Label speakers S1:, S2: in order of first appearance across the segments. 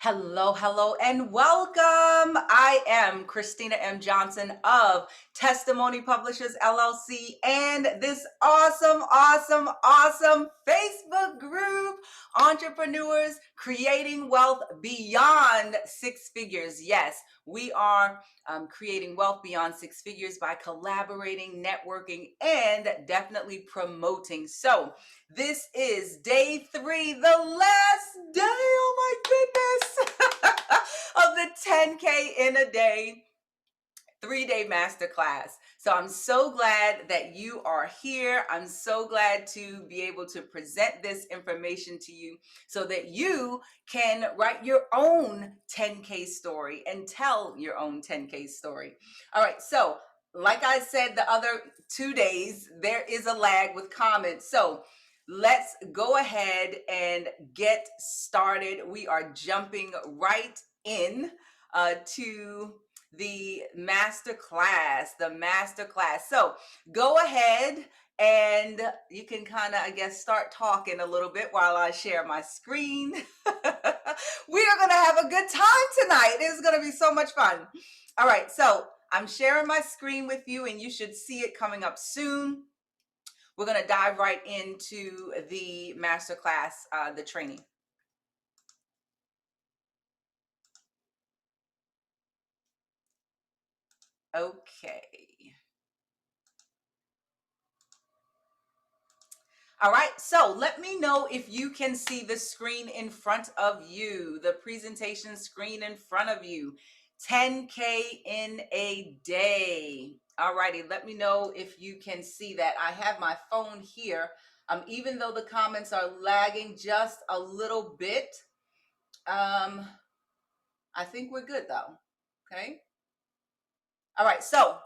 S1: Hello, hello, and welcome. I am Christina M. Johnson of Testimony Publishers LLC and this awesome Facebook group, Entrepreneurs Creating Wealth Beyond Six Figures. Yes, we are creating wealth beyond six figures by collaborating, networking, and definitely promoting. So, this is day 3, the last day, oh my goodness, of the 10K in a day 3-day masterclass. So I'm so glad that you are here. I'm so glad to be able to present this information to you so that you can write your own 10K story and tell your own 10K story. All right, so like I said, the other 2 days, there is a lag with comments. So let's go ahead and get started. We are jumping right in to the masterclass. So go ahead and you can kind of, I guess, start talking a little bit while I share my screen. We are going to have a good time tonight. It's going to be so much fun. All right, so I'm sharing my screen with you and you should see it coming up soon. We're going to dive right into the masterclass, the training. Okay. All right, so let me know if you can see the screen in front of you, the presentation screen in front of you. 10K in a day. All righty, let me know if you can see that. I have my phone here. Even though the comments are lagging just a little bit, I think we're good though, okay? All right, so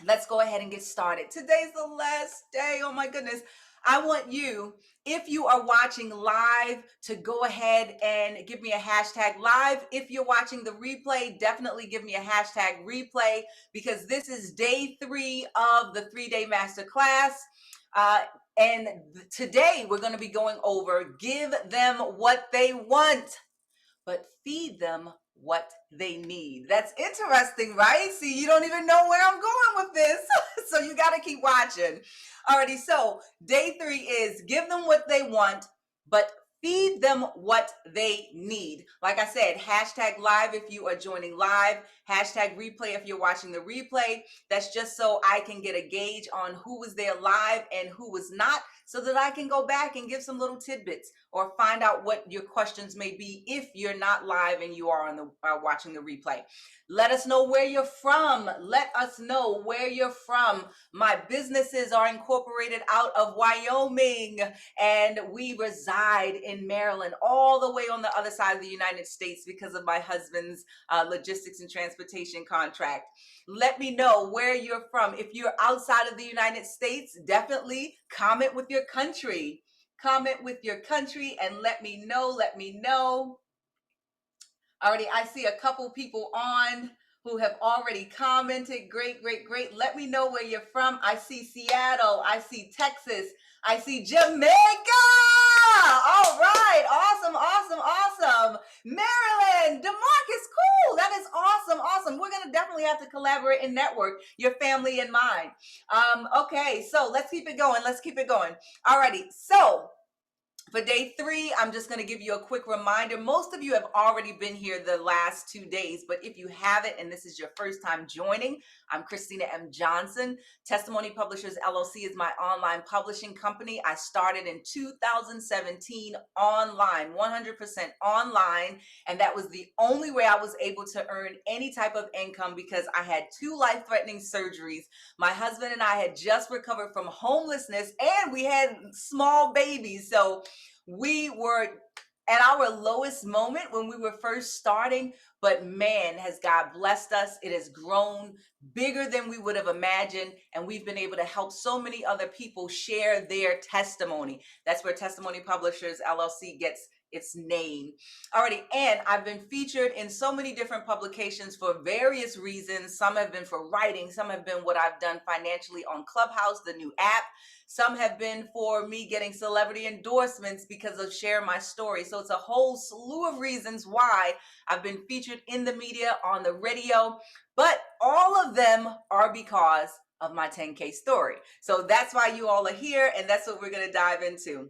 S1: let's go ahead and get started. Today's the last day. Oh my goodness. I want you, if you are watching live, to go ahead and give me a hashtag live. If you're watching the replay, definitely give me a hashtag replay because this is day 3 of the 3-day masterclass. And today we're going to be going over give them what they want, but feed them what they need. That's interesting, right? See, you don't even know where I'm going with this. So you got to keep watching. Alrighty, so day 3 is give them what they want, but feed them what they need. Like I said, hashtag live if you are joining live, hashtag replay if you're watching the replay. That's just so I can get a gauge on who was there live and who was not, so that I can go back and give some little tidbits or find out what your questions may be if you're not live and you are on the watching the replay. Let us know where you're from. Let us know where you're from. My businesses are incorporated out of Wyoming and we reside in Maryland, all the way on the other side of the United States because of my husband's logistics and transportation contract. Let me know where you're from. If you're outside of the United States, definitely comment with your country. Comment with your country and let me know. Already, I see a couple people on who have already commented. Great. Let me know where you're from. I see Seattle. I see Texas. I see Jamaica. All right. Awesome. Maryland. DeMarcus, cool. That is awesome. We're going to definitely have to collaborate and network, your family and mine. Okay, so let's keep it going. Alrighty, so for day 3, I'm just going to give you a quick reminder. Most of you have already been here the last 2 days, but if you haven't and this is your first time joining, I'm Christina M. Johnson. Testimony Publishers LLC is my online publishing company. I started in 2017 online, 100% online, and that was the only way I was able to earn any type of income because I had 2 life-threatening surgeries. My husband and I had just recovered from homelessness and we had small babies. So we were at our lowest moment when we were first starting, but man, has God blessed us. It has grown bigger than we would have imagined, and we've been able to help so many other people share their testimony. That's where Testimony Publishers LLC gets its name. Alrighty, and I've been featured in so many different publications for various reasons. Some have been for writing, some have been what I've done financially on Clubhouse, the new app. Some have been for me getting celebrity endorsements because of sharing my story. So it's a whole slew of reasons why I've been featured in the media, on the radio, but all of them are because of my 10K story. So that's why you all are here, and that's what we're going to dive into.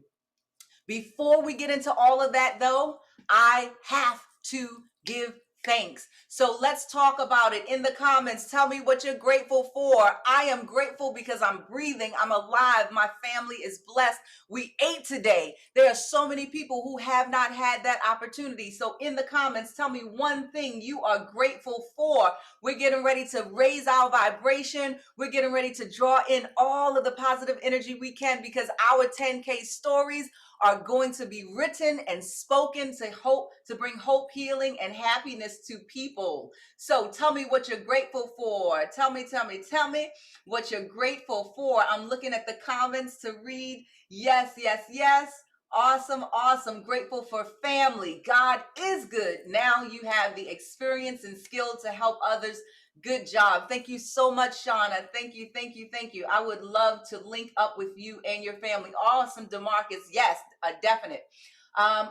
S1: Before we get into all of that, though, I have to give thanks. So let's talk about it in the comments. Tell me what you're grateful for. I am grateful because I'm breathing. I'm alive. My family is blessed. We ate today. There are so many people who have not had that opportunity. So in the comments, tell me one thing you are grateful for. We're getting ready to raise our vibration. We're getting ready to draw in all of the positive energy we can, because our 10K stories are going to be written and spoken to bring hope, healing, and happiness to people. So tell me what you're grateful for. Tell me what you're grateful for. I'm looking at the comments to read. Yes, yes, yes. Awesome, awesome. Grateful for family. God is good. Now you have the experience and skill to help others. Good job. Thank you so much, Shauna. Thank you, thank you, thank you. I would love to link up with you and your family. Awesome, DeMarcus. Yes, a definite.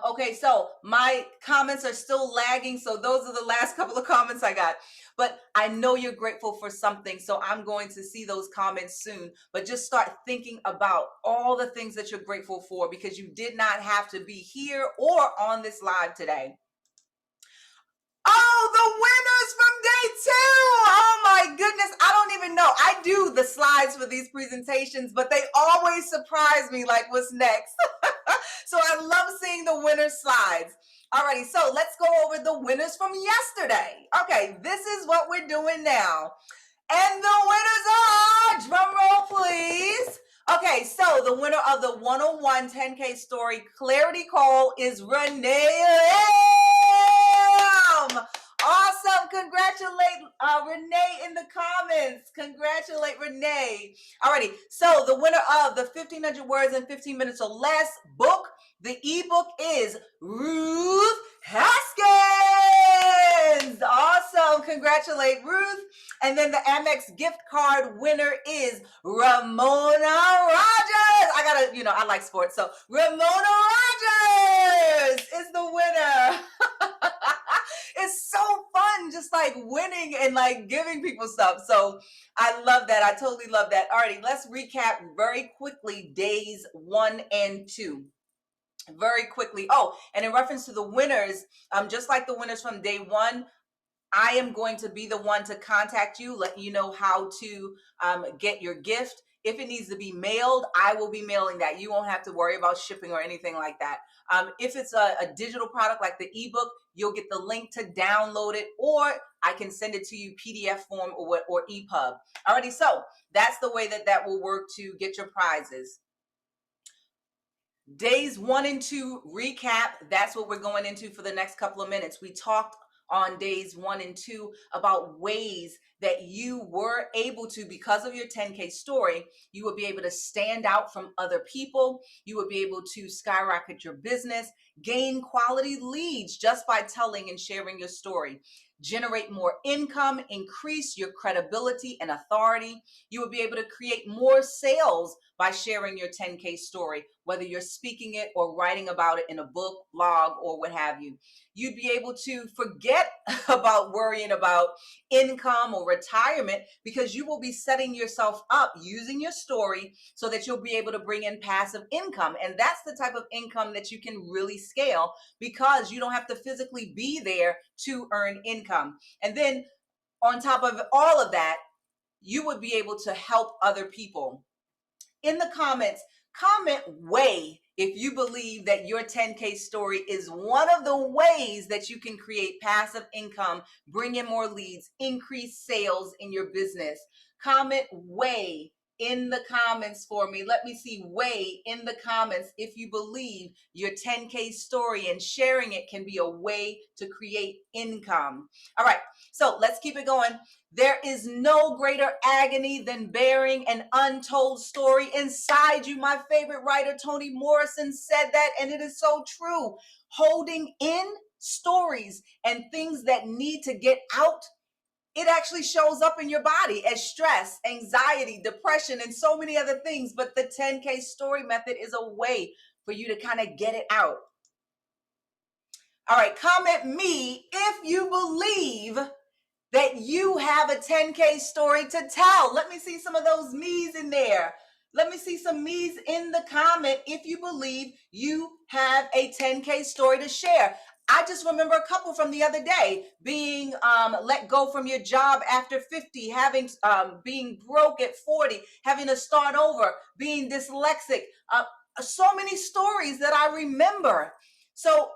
S1: Okay, so my comments are still lagging, so those are the last couple of comments I got. But I know you're grateful for something, so I'm going to see those comments soon. But just start thinking about all the things that you're grateful for, because you did not have to be here or on this live today. Oh, the winners from day 2. Oh my goodness. I don't even know. I do the slides for these presentations, but they always surprise me, like what's next. So I love seeing the winner slides. Alrighty, so let's go over the winners from yesterday. Okay, this is what we're doing now. And the winners are, drum roll please. Okay, so the winner of the 101 10K story clarity call is Renee. Awesome. Congratulate Renee in the comments. Congratulate Renee. Alrighty. So the winner of the 1500 words in 15 minutes or less book, the ebook, is Ruth Haskins. Awesome. Congratulate Ruth. And then the Amex gift card winner is Ramona Rogers. I like sports. So Ramona Rogers is the winner. It's so fun just like winning and like giving people stuff. So I love that. I totally love that. Alrighty, let's recap very quickly days 1 and 2. Very quickly. Oh, and in reference to the winners, just like the winners from day 1, I am going to be the one to contact you, let you know how to get your gift. If it needs to be mailed, I will be mailing that. You won't have to worry about shipping or anything like that. If it's a digital product like the ebook, you'll get the link to download it, or I can send it to you PDF form or EPUB. Alrighty, so that's the way that will work to get your prizes. Days 1 and 2 recap. That's what we're going into for the next couple of minutes. We talked on days 1 and 2 about ways that you were able to, because of your 10K story, you would be able to stand out from other people. You would be able to skyrocket your business, gain quality leads just by telling and sharing your story, generate more income, increase your credibility and authority. You will be able to create more sales by sharing your 10K story, whether you're speaking it or writing about it in a book, blog, or what have you. You'd be able to forget about worrying about income or retirement, because you will be setting yourself up using your story so that you'll be able to bring in passive income. And that's the type of income that you can really scale, because you don't have to physically be there to earn income. And then on top of all of that, you would be able to help other people. In the comments, comment way if you believe that your 10K story is one of the ways that you can create passive income, bring in more leads, increase sales in your business. Comment way in the comments for me. Let me see way in the comments if you believe your 10K story and sharing it can be a way to create income. All right, so let's keep it going. There is no greater agony than bearing an untold story inside you. My favorite writer, Toni Morrison, said that, and it is so true. Holding in stories and things that need to get out, it actually shows up in your body as stress, anxiety, depression, and so many other things. But the 10K story method is a way for you to kind of get it out. All right, comment me if you believe that you have a 10K story to tell. Let me see some of those me's in there. Let me see some me's in the comment if you believe you have a 10K story to share. I just remember a couple from the other day being let go from your job after 50, having being broke at 40, having to start over, being dyslexic. So many stories that I remember. So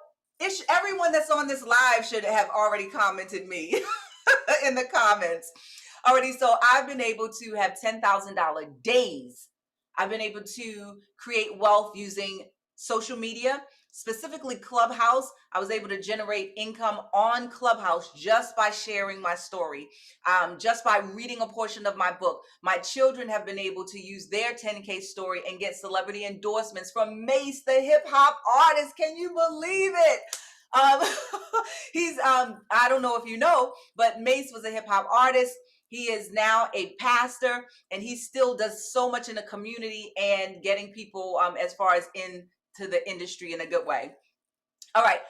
S1: everyone that's on this live should have already commented me in the comments already. So I've been able to have $10,000 days. I've been able to create wealth using social media, specifically Clubhouse. I was able to generate income on Clubhouse just by sharing my story, just by reading a portion of my book. My children have been able to use their 10K story and get celebrity endorsements from Mace, the hip hop artist. Can you believe it? He's, I don't know if you know, but Mace was a hip hop artist. He is now a pastor, and he still does so much in the community and getting people as far as into the industry in a good way. All right,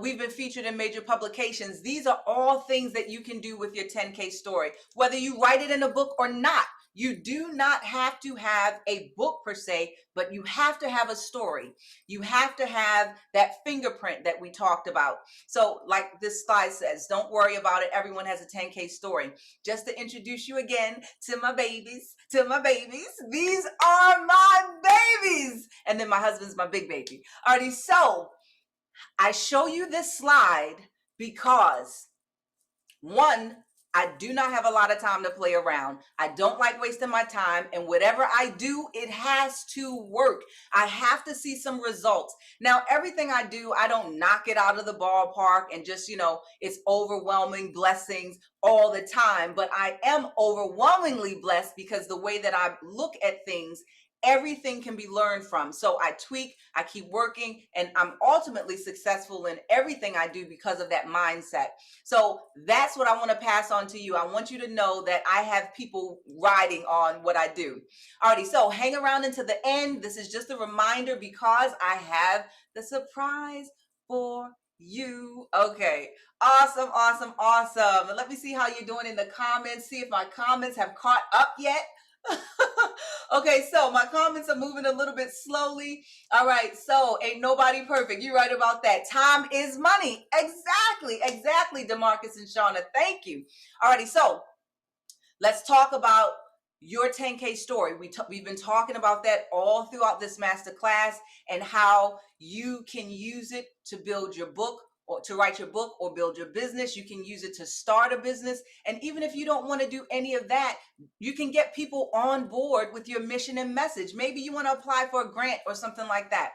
S1: we've been featured in major publications. These are all things that you can do with your 10K story, whether you write it in a book or not. You do not have to have a book per se, but you have to have a story. You have to have that fingerprint that we talked about. So like this slide says, don't worry about it. Everyone has a 10K story. Just to introduce you again to my babies, These are my babies. And then my husband's my big baby. Alrighty, so I show you this slide because, one, I do not have a lot of time to play around. I don't like wasting my time, and whatever I do, it has to work. I have to see some results. Now, everything I do, I don't knock it out of the ballpark and just, it's overwhelming blessings all the time, but I am overwhelmingly blessed because the way that I look at things, everything can be learned from. So I tweak, I keep working, and I'm ultimately successful in everything I do because of that mindset. So that's what I want to pass on to you. I want you to know that I have people riding on what I do. Alrighty, so hang around until the end. This is just a reminder because I have the surprise for you. Okay, awesome. Let me see how you're doing in the comments. See if my comments have caught up yet. Okay, so my comments are moving a little bit slowly. All right, so ain't nobody perfect. You're right about that. Time is money. Exactly, DeMarcus and Shauna. Thank you. Alrighty, so let's talk about your 10K story. We've been talking about that all throughout this masterclass and how you can use it to build your book, or to write your book, or build your business. You can use it to start a business. And even if you don't want to do any of that, you can get people on board with your mission and message. Maybe you want to apply for a grant or something like that.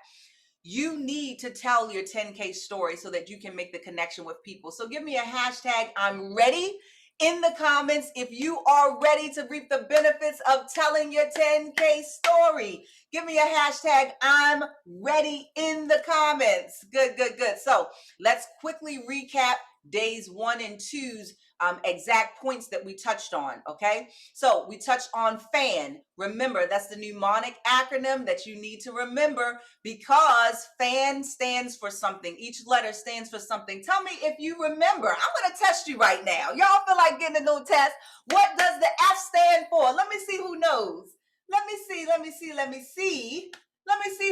S1: You need to tell your 10K story so that you can make the connection with people. So give me a hashtag I'm ready in the comments if you are ready to reap the benefits of telling your 10K story. Give me a hashtag I'm ready in the comments. Good. So let's quickly recap days 1 and 2's exact points that we touched on, okay? So we touched on F.A.N. Remember, that's the mnemonic acronym that you need to remember because F.A.N stands for something. Each letter stands for something. Tell me if you remember. I'm going to test you right now. Y'all feel like getting a little test? What does the F stand for? Let me see who knows. Let me see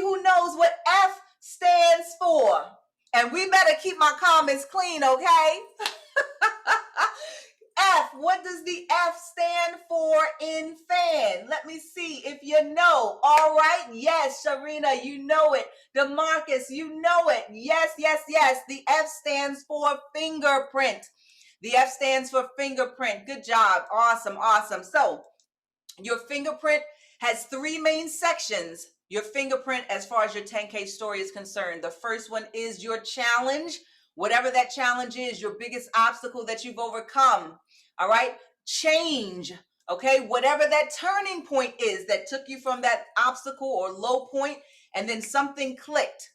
S1: who knows what F stands for. And we better keep my comments clean, okay? F, what does the F stand for in F.A.N? Let me see if you know. All right. Yes, Sharina, you know it. DeMarcus, you know it. Yes. The F stands for fingerprint. The F stands for fingerprint. Good job. Awesome. So your fingerprint Has three main sections. Your fingerprint as far as your 10K story is concerned. The first one is your challenge. Whatever that challenge is, your biggest obstacle that you've overcome. All right. Change. Okay. Whatever that turning point is that took you from that obstacle or low point, and then something clicked.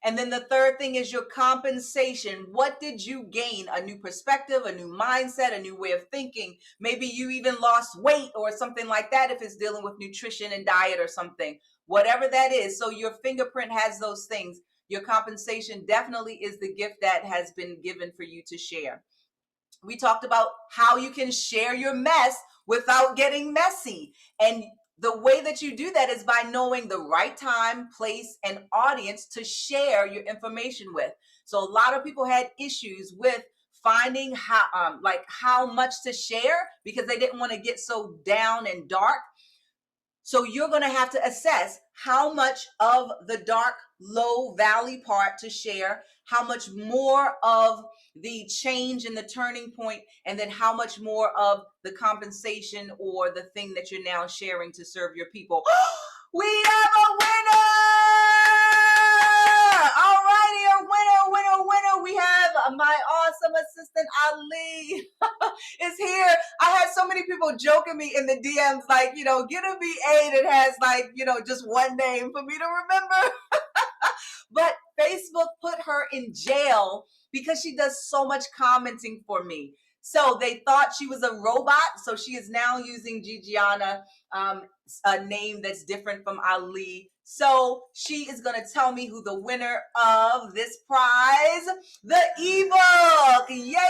S1: And then the third thing is your compensation. What did you gain? A new perspective, a new mindset, a new way of thinking. Maybe you even lost weight or something like that if it's dealing with nutrition and diet or something. Whatever that is. So your fingerprint has those things. Your compensation definitely is the gift that has been given for you to share. We talked about how you can share your mess without getting messy. And the way that you do that is by knowing the right time, place, and audience to share your information with. So a lot of people had issues with finding how much to share because they didn't want to get so down and dark. So you're going to have to assess how much of the dark, low valley part to share, how much more of the change and the turning point, and then how much more of the compensation or the thing that you're now sharing to serve your people. We have a winner! All righty, a winner. We have my awesome assistant, Ali, is here. I had so many people joking me in the DMs, like, get a VA that has just one name for me to remember. But Facebook put her in jail because she does so much commenting for me. So they thought she was a robot. So she is now using Gigiana, a name that's different from Ali. So she is going to tell me who the winner of this prize, the ebook. Yay.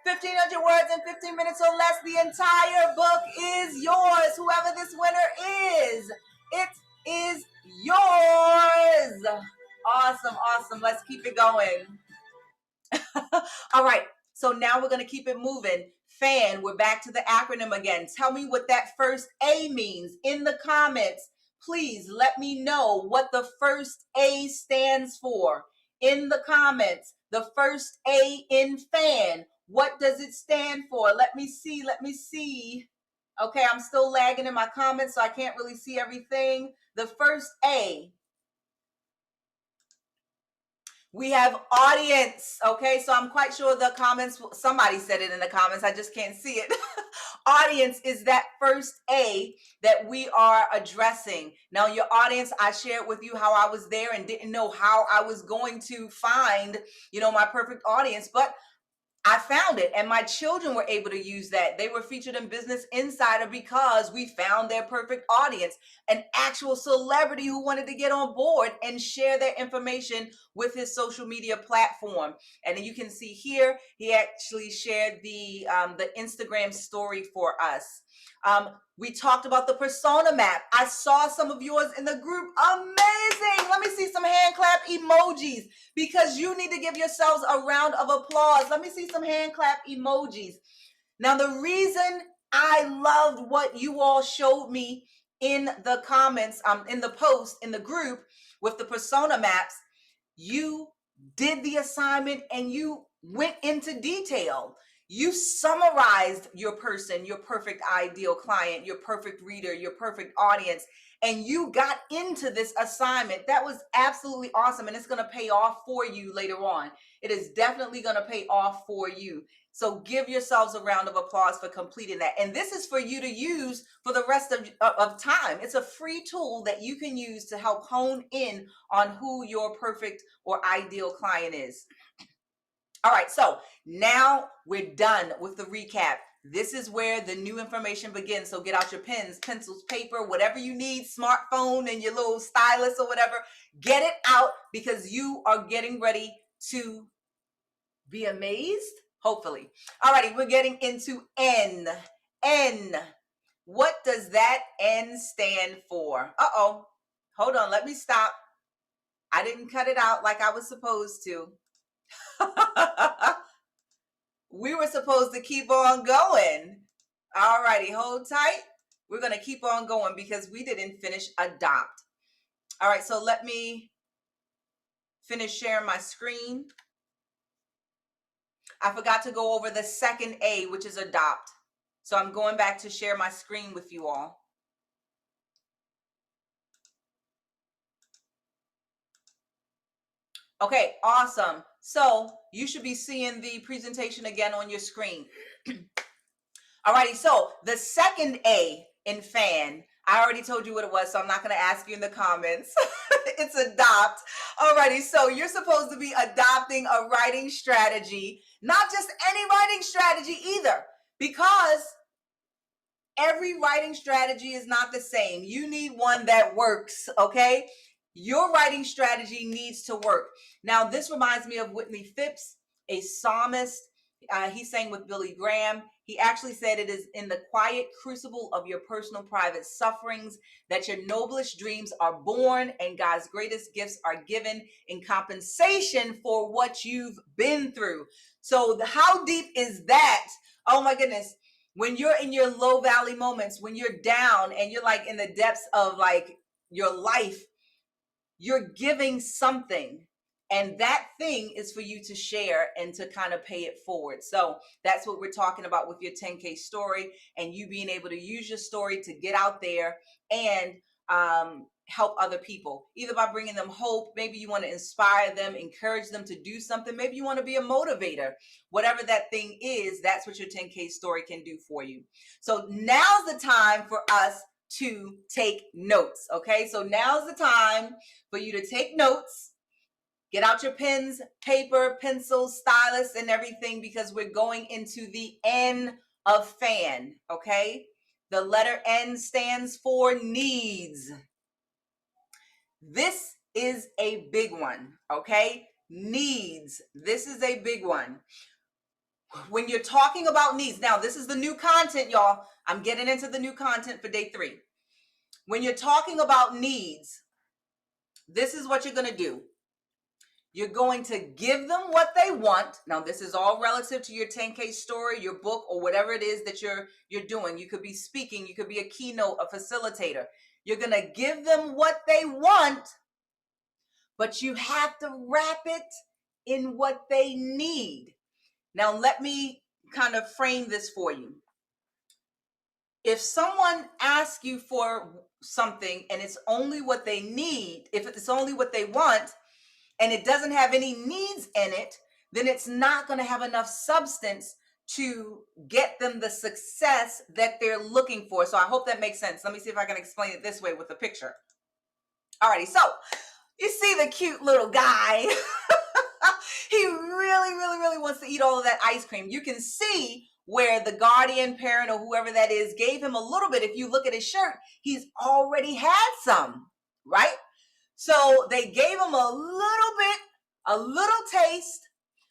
S1: 1,500 words in 15 minutes or less. The entire book is yours. Whoever this winner is, it is yours. Awesome. Let's keep it going. All right. So now we're going to keep it moving. F.A.N, we're back to the acronym again. Tell me what that first A means in the comments. Please let me know what the first A stands for in the comments. The first A in F.A.N. What does it stand for? Let me see. Okay, I'm still lagging in my comments, so I can't really see everything. The first A. We have audience, okay? So I'm quite sure the comments, somebody said it in the comments, I just can't see it. Audience is that first A that we are addressing. Now, your audience, I shared with you how I was there and didn't know how I was going to find, my perfect audience, but I found it, and my children were able to use that. They were featured in Business Insider because we found their perfect audience, an actual celebrity who wanted to get on board and share their information with his social media platform. And you can see here, he actually shared the Instagram story for us. We talked about the persona map. I saw some of yours in the group. Amazing. Let me see some hand clap emojis because you need to give yourselves a round of applause. Let me see some hand clap emojis. Now, the reason I loved what you all showed me in the comments, in the post, in the group with the persona maps, you did the assignment and you went into detail. You summarized your person, your perfect ideal client, your perfect reader, your perfect audience, and you got into this assignment. That was absolutely awesome, and it's going to pay off for you later on. It is definitely going to pay off for you. So give yourselves a round of applause for completing that. And this is for you to use for the rest of time. It's a free tool that you can use to help hone in on who your perfect or ideal client is. All right, so now we're done with the recap. This is where the new information begins. So get out your pens, pencils, paper, whatever you need, smartphone and your little stylus or whatever. Get it out because you are getting ready to be amazed, hopefully. All righty, we're getting into N. N. What does that N stand for? Uh-oh. Hold on, let me stop. I didn't cut it out like I was supposed to. We were supposed to keep on going. All righty, hold tight. We're going to keep on going because we didn't finish adopt. All right, so let me finish sharing my screen. I forgot to go over the second A, which is adopt. So I'm going back to share my screen with you all. Okay, awesome. So you should be seeing the presentation again on your screen. Alrighty, so the second A in F.A.N, I already told you what it was, so I'm not going to ask you in the comments. It's adopt. Alrighty, so you're supposed to be adopting a writing strategy, not just any writing strategy either, because every writing strategy is not the same. You need one that works, okay? Your writing strategy needs to work. Now, this reminds me of Whitney Phipps, a psalmist. He sang with Billy Graham. He actually said it is in the quiet crucible of your personal private sufferings that your noblest dreams are born and God's greatest gifts are given in compensation for what you've been through. So how deep is that? Oh my goodness. When you're in your low valley moments, when you're down and you're like in the depths of like your life, you're giving something, and that thing is for you to share and to kind of pay it forward. So that's what we're talking about with your 10K story, and you being able to use your story to get out there and help other people, either by bringing them hope. Maybe you want to inspire them, encourage them to do something. Maybe you want to be a motivator. Whatever that thing is, that's what your 10K story can do for you. So now's the time for us to take notes. Okay, so now's the time for you to take notes. Get out your pens, paper, pencils, stylus, and everything, because we're going into the N of F.A.N, okay? The letter N stands for needs. This is a big one, okay? Needs. This is a big one. When you're talking about needs, now this is the new content, y'all. I'm getting into the new content for day 3. When you're talking about needs, this is what you're going to do. You're going to give them what they want. Now, this is all relative to your 10K story, your book, or whatever it is that you're doing. You could be speaking. You could be a keynote, a facilitator. You're going to give them what they want, but you have to wrap it in what they need. Now, let me kind of frame this for you. If someone asks you for something and it's only what they need, if it's only what they want, and it doesn't have any needs in it, then it's not going to have enough substance to get them the success that they're looking for. So I hope that makes sense. Let me see if I can explain it this way with a picture. Alrighty, so you see the cute little guy. He really wants to eat all of that ice cream. You can see where the guardian parent or whoever that is gave him a little bit. If you look at his shirt, he's already had some, right? So they gave him a little bit, a little taste,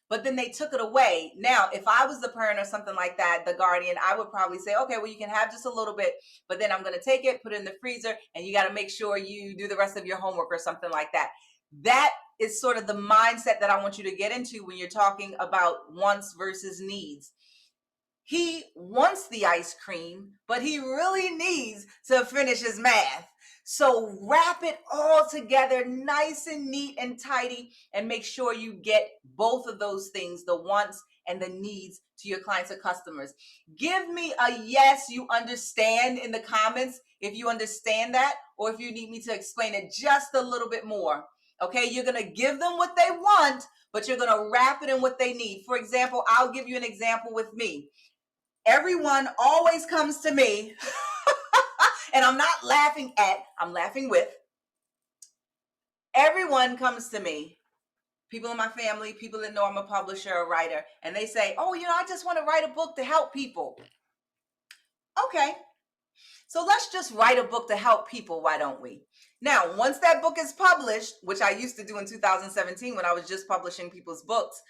S1: but then they took it away. Now, if I was the parent or something like that, the guardian, I would probably say, okay, well, you can have just a little bit, but then I'm going to take it, put it in the freezer, and you got to make sure you do the rest of your homework or something like that. That is sort of the mindset that I want you to get into when you're talking about wants versus needs. He wants the ice cream, but he really needs to finish his math. So wrap it all together nice and neat and tidy, and make sure you get both of those things, the wants and the needs, to your clients or customers. Give me a yes, you understand, in the comments if you understand that, or if you need me to explain it just a little bit more. Okay, you're going to give them what they want, but you're going to wrap it in what they need. For example, I'll give you an example with me. Everyone always comes to me, and I'm not laughing at, I'm laughing with. Everyone comes to me, people in my family, people that know I'm a publisher, a writer, and they say, oh, I just want to write a book to help people. Okay, so let's just write a book to help people, why don't we? Now, once that book is published, which I used to do in 2017 when I was just publishing people's books,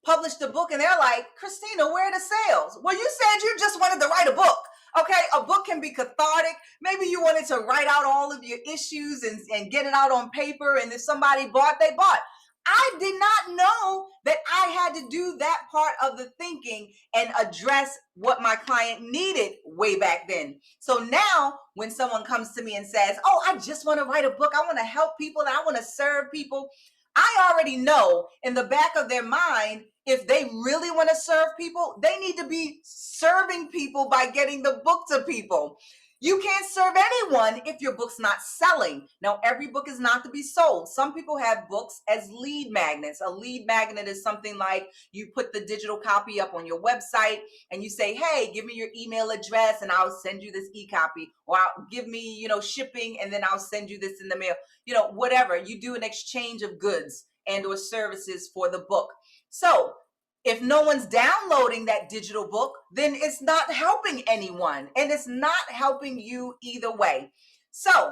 S1: published a book, and they're like, Christina, where are the sales? Well, you said you just wanted to write a book. Okay, a book can be cathartic. Maybe you wanted to write out all of your issues and get it out on paper, and if somebody bought, they bought. I did not know that I had to do that part of the thinking and address what my client needed way back then. So now when someone comes to me and says, oh, I just want to write a book, I want to help people, and I want to serve people, I already know in the back of their mind, if they really want to serve people, they need to be serving people by getting the book to people. You can't serve anyone if your book's not selling. Now, every book is not to be sold. Some people have books as lead magnets. A lead magnet is something like you put the digital copy up on your website and you say, hey, give me your email address and I'll send you this e-copy, or give me, shipping, and then I'll send you this in the mail. Whatever. You do an exchange of goods and or services for the book. So if no one's downloading that digital book, then it's not helping anyone, and it's not helping you either way. So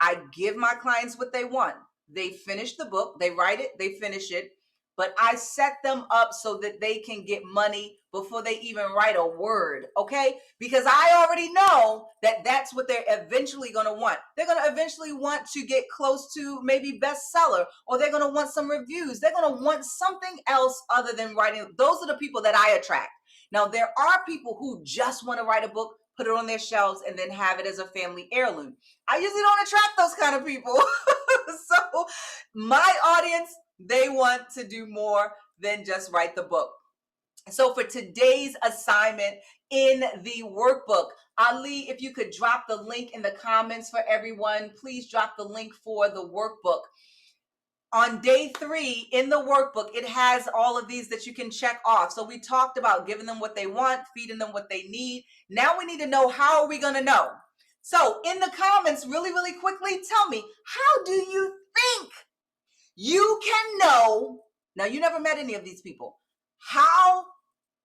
S1: I give my clients what they want. They finish the book, they write it, they finish it, but I set them up so that they can get money before they even write a word, okay? Because I already know that that's what they're eventually going to want. They're going to eventually want to get close to maybe bestseller, or they're going to want some reviews. They're going to want something else other than writing. Those are the people that I attract. Now, there are people who just want to write a book, put it on their shelves, and then have it as a family heirloom. I usually don't attract those kind of people. So my audience, they want to do more than just write the book. So for today's assignment in the workbook, Ali, if you could drop the link in the comments for everyone, please drop the link for the workbook. On day 3 in the workbook, it has all of these that you can check off. So we talked about giving them what they want, feeding them what they need. Now we need to know, how are we going to know? So in the comments, really, really quickly, tell me, how do you think you can know? Now, you never met any of these people. How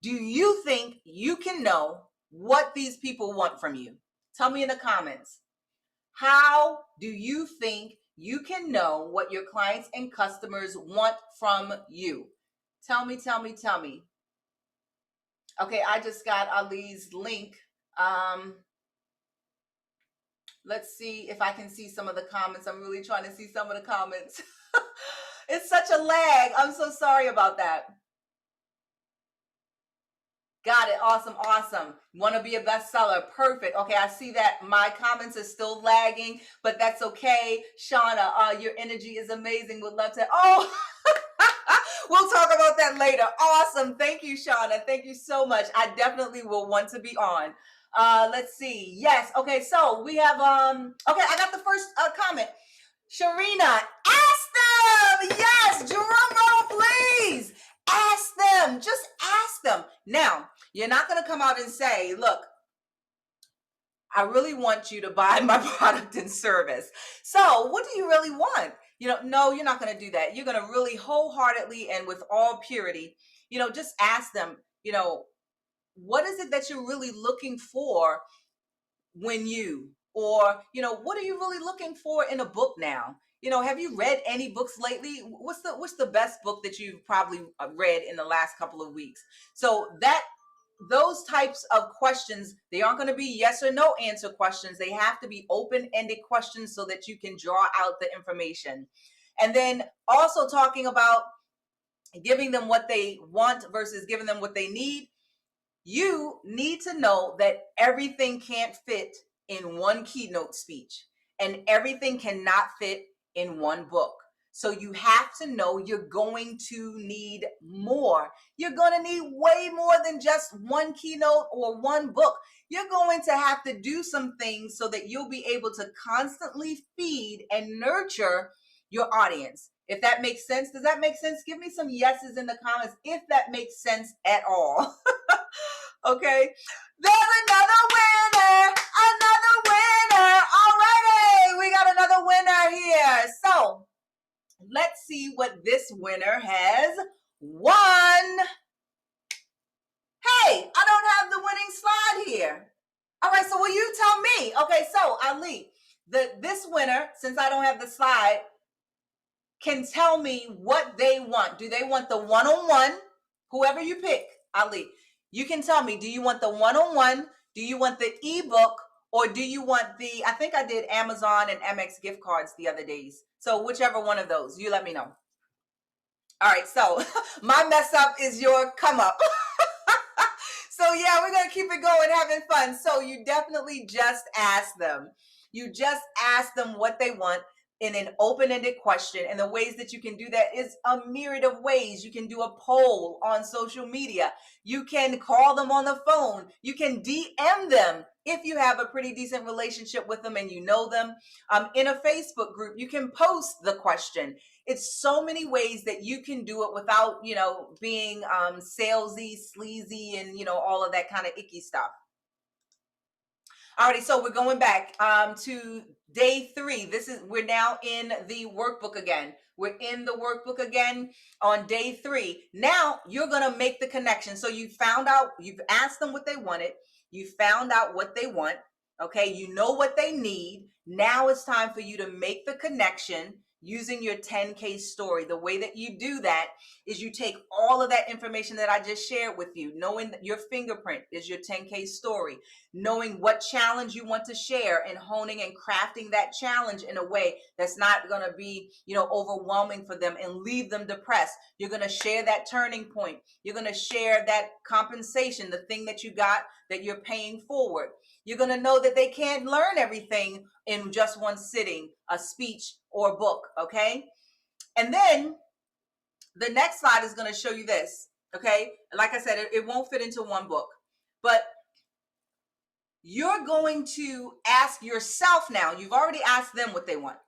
S1: do you think you can know what these people want from you? Tell me in the comments. How do you think you can know what your clients and customers want from you? Tell me, tell me, tell me. Okay, I just got Ali's link. Let's see if I can see some of the comments. I'm really trying to see some of the comments. It's such a lag. I'm so sorry about that. Got it. Awesome. Awesome. Want to be a bestseller. Perfect. Okay. I see that my comments are still lagging, but that's okay. Shauna, your energy is amazing. Would love to. Oh, we'll talk about that later. Awesome. Thank you, Shauna. Thank you so much. I definitely will want to be on. Let's see. Yes. Okay. So we have, okay. I got the first comment. Sharina, ask them. Yes. Drum roll, please. Ask them. Just ask them. Now, you're not going to come out and say, look, I really want you to buy my product and service. So what do you really want? No, you're not going to do that. You're going to really wholeheartedly and with all purity, just ask them, what is it that you're really looking for when you, or, what are you really looking for in a book now? Have you read any books lately? What's the best book that you've probably read in the last couple of weeks? So those types of questions, they aren't going to be yes or no answer questions. They have to be open-ended questions so that you can draw out the information. And then also talking about giving them what they want versus giving them what they need. You need to know that everything can't fit in one keynote speech, and everything cannot fit in one book. So you have to know you're going to need more. You're going to need way more than just one keynote or one book. You're going to have to do some things so that you'll be able to constantly feed and nurture your audience. If that makes sense, does that make sense? Give me some yeses in the comments if that makes sense at all. Okay, there's another winner, All righty, we got another winner here. So let's see what this winner has won. Hey, I don't have the winning slide here. All right, so will you tell me? Okay, so Ali, this winner, since I don't have the slide, can tell me what they want. Do they want the one-on-one? Whoever you pick, Ali, you can tell me, do you want the one-on-one? Do you want the ebook? Or do you want I think I did Amazon and MX gift cards the other days. So whichever one of those, you let me know. All right, so my mess up is your come up. So yeah, we're going to keep it going, having fun. So you definitely just ask them. You just ask them what they want. in an open-ended question. And the ways that you can do that is a myriad of ways. You can do a poll on social media. You can call them on the phone. You can DM them if you have a pretty decent relationship with them and you know them. In a Facebook group, you can post the question. It's so many ways that you can do it without, being salesy, sleazy, and, all of that kind of icky stuff. Alrighty, so we're going back to day 3. We're now in the workbook again. We're in the workbook again on day 3. Now you're gonna make the connection. So you've asked them what they wanted. You found out what they want. Okay, you know what they need. Now it's time for you to make the connection using your 10K story. The way that you do that is you take all of that information that I just shared with you, knowing that your fingerprint is your 10K story, knowing what challenge you want to share and honing and crafting that challenge in a way that's not going to be, overwhelming for them and leave them depressed. You're going to share that turning point. You're going to share that compensation, the thing that you got that you're paying forward. You're going to know that they can't learn everything in just one sitting, a speech or book, okay? And then the next slide is going to show you this, okay? Like I said, it won't fit into one book, but you're going to ask yourself now. You've already asked them what they want.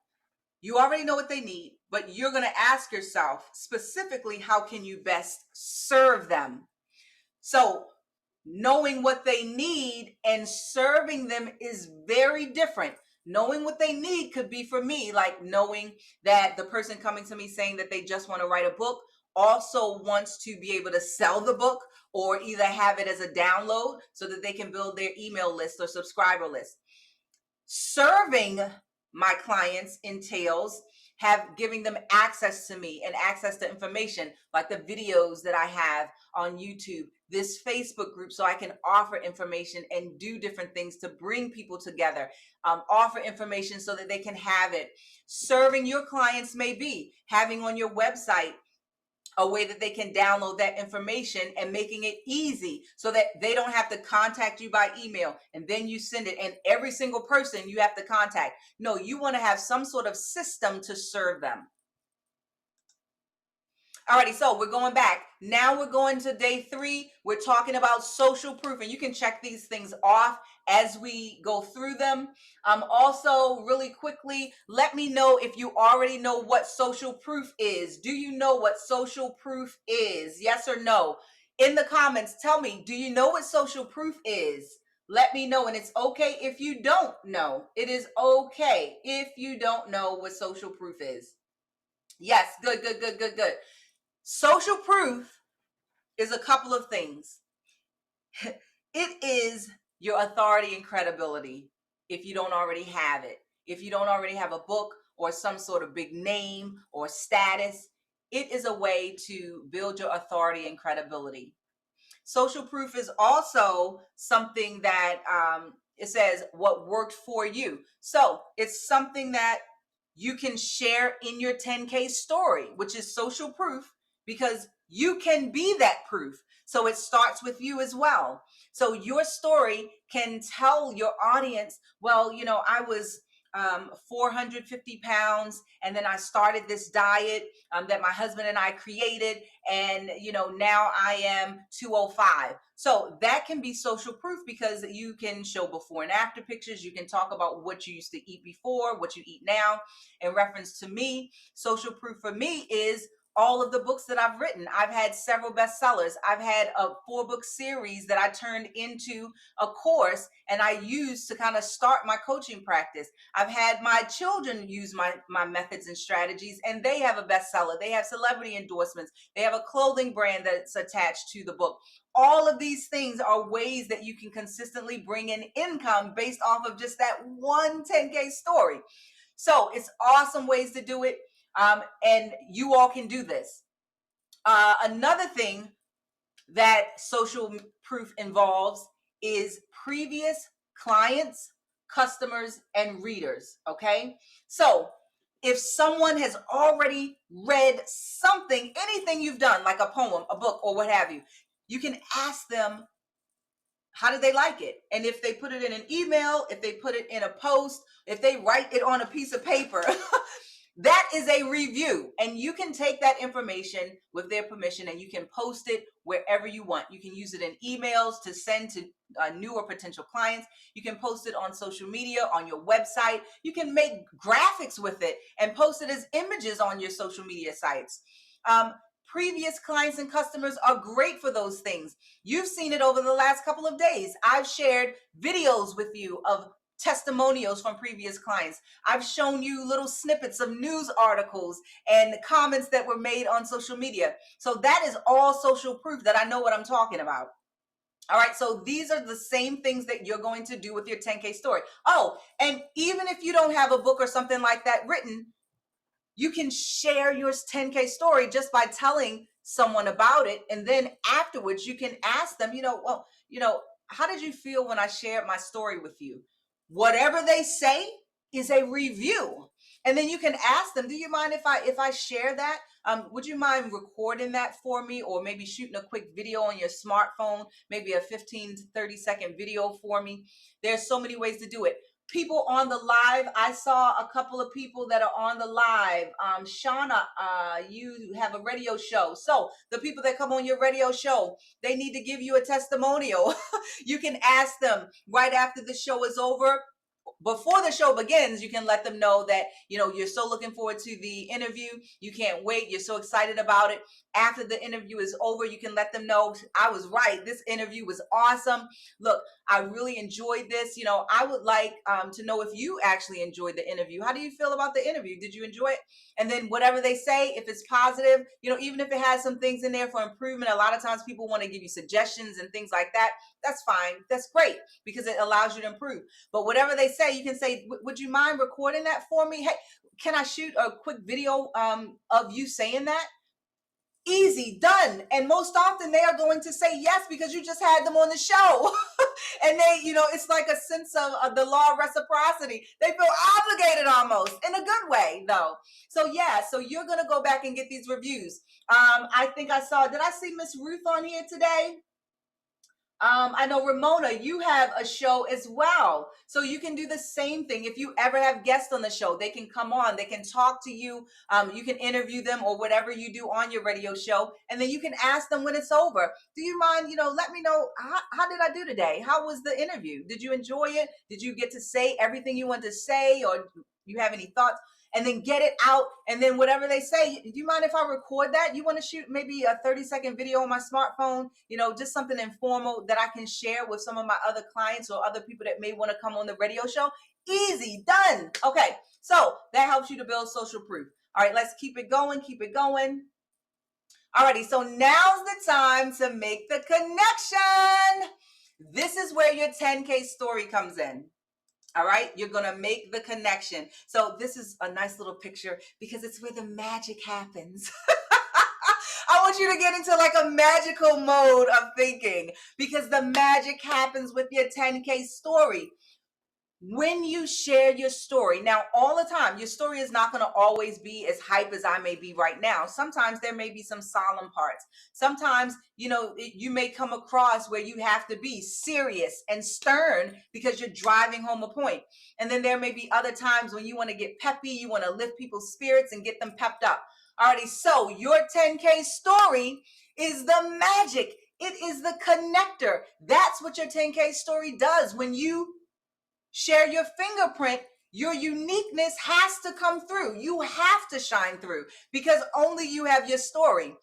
S1: You already know what they need, but you're going to ask yourself specifically, how can you best serve them? So knowing what they need and serving them is very different. Knowing what they need could be, for me, like knowing that the person coming to me saying that they just want to write a book also wants to be able to sell the book or either have it as a download so that they can build their email list or subscriber list. Serving my clients entails giving them access to me and access to information like the videos that I have on YouTube, this Facebook group, so I can offer information and do different things to bring people together, offer information so that they can have it. Serving your clients may be having on your website a way that they can download that information and making it easy so that they don't have to contact you by email and then you send it and every single person you have to contact. No, you want to have some sort of system to serve them. Alrighty, so we're going back. Now we're going to day 3. We're talking about social proof, and you can check these things off as we go through them. Also, really quickly, let me know if you already know what social proof is. Do you know what social proof is? Yes or no? In the comments, tell me, do you know what social proof is? Let me know, and it's okay if you don't know. It is okay if you don't know what social proof is. Yes, good, good, good, good, good. Social proof is a couple of things. It is your authority and credibility if you don't already have it. If you don't already have a book or some sort of big name or status, it is a way to build your authority and credibility. Social proof is also something that it says what worked for you. So it's something that you can share in your 10K story, which is social proof, because you can be that proof. So it starts with you as well. So your story can tell your audience, well, I was 450 pounds, and then I started this diet that my husband and I created, and now I am 205. So that can be social proof because you can show before and after pictures. You can talk about what you used to eat before, what you eat now. In reference to me, social proof for me is all of the books that I've written. I've had several bestsellers. I've had a 4-book series that I turned into a course and I used to kind of start my coaching practice. I've had my children use my methods and strategies, and they have a bestseller. They have celebrity endorsements. They have a clothing brand that's attached to the book. All of these things are ways that you can consistently bring in income based off of just that one 10K story. So it's awesome ways to do it. And you all can do this. Another thing that social proof involves is previous clients, customers, and readers, okay? So if someone has already read something, anything you've done, like a poem, a book, or what have you, you can ask them, how did they like it? And if they put it in an email, if they put it in a post, if they write it on a piece of paper, that is a review. And you can take that information with their permission and you can post it wherever you want. You can use it in emails to send to new or potential clients. You can post it on social media, on your website. You can make graphics with it and post it as images on your social media sites. Previous clients and customers are great for those things. You've seen it over the last couple of days. I've shared videos with you of testimonials from previous clients. I've shown you little snippets of news articles and comments that were made on social media. So that is all social proof that I know what I'm talking about. All right, so these are the same things that you're going to do with your 10K story. Oh, and even if you don't have a book or something like that written, you can share your 10K story just by telling someone about it. And then afterwards, you can ask them, how did you feel when I shared my story with you? Whatever they say is a review. And then you can ask them, do you mind if I share that? Would you mind recording that for me, or maybe shooting a quick video on your smartphone, maybe a 15 to 30-second video for me? There's so many ways to do it. People on the live, I saw a couple of people that are on the live. Shauna, you have a radio show. So the people that come on your radio show, they need to give you a testimonial. You can ask them right after the show is over. Before the show begins, you can let them know that, you're so looking forward to the interview. You can't wait. You're so excited about it. After the interview is over, you can let them know, I was right. This interview was awesome. Look, I really enjoyed this. I would like to know if you actually enjoyed the interview. How do you feel about the interview? Did you enjoy it? And then whatever they say, if it's positive, even if it has some things in there for improvement, a lot of times people want to give you suggestions and things like that. That's fine. That's great, because it allows you to improve. But whatever they say, you can say, would you mind recording that for me? Hey, can I shoot a quick video of you saying that? Easy, done. And most often they are going to say yes, because you just had them on the show. And they, it's like a sense of the law of reciprocity. They feel obligated almost, in a good way though. So yeah, so you're going to go back and get these reviews. I think did I see Miss Ruth on here today? I know Ramona, you have a show as well. So you can do the same thing. If you ever have guests on the show, they can come on, they can talk to you. You can interview them or whatever you do on your radio show. And then you can ask them when it's over, do you mind, let me know, how did I do today? How was the interview? Did you enjoy it? Did you get to say everything you want to say, or you have any thoughts? And then get it out. And then whatever they say, do you mind if I record that? You want to shoot maybe a 30-second video on my smartphone, just something informal that I can share with some of my other clients or other people that may want to come on the radio show? Easy, done. Okay, so that helps you to build social proof. All right, let's keep it going, keep it going. Alrighty, so now's the time to make the connection. This is where your 10K story comes in. All right, you're going to make the connection. So this is a nice little picture because it's where the magic happens. I want you to get into like a magical mode of thinking, because the magic happens with your 10K story. When you share your story, now all the time, your story is not going to always be as hype as I may be right now. Sometimes there may be some solemn parts. Sometimes, you may come across where you have to be serious and stern because you're driving home a point. And then there may be other times when you want to get peppy, you want to lift people's spirits and get them pepped up. Alrighty, so your 10K story is the magic. It is the connector. That's what your 10K story does. When you share your fingerprint, your uniqueness has to come through. You have to shine through, because only you have your story.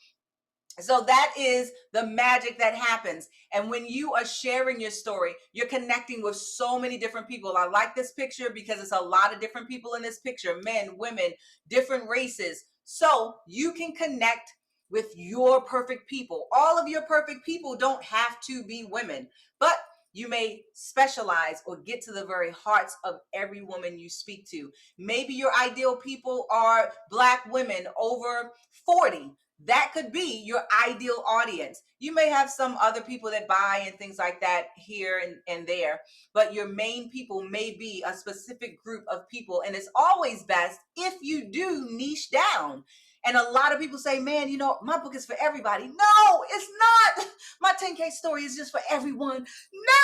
S1: So that is the magic that happens. And when you are sharing your story, you're connecting with so many different people. I like this picture because it's a lot of different people in this picture, men, women, different races. So you can connect with your perfect people. All of your perfect people don't have to be women, but you may specialize or get to the very hearts of every woman you speak to. Maybe your ideal people are Black women over 40. That could be your ideal audience. You may have some other people that buy and things like that here and there, but your main people may be a specific group of people. And it's always best if you do niche down. And a lot of people say, man, you know, my book is for everybody. No, it's not. My 10K story is just for everyone.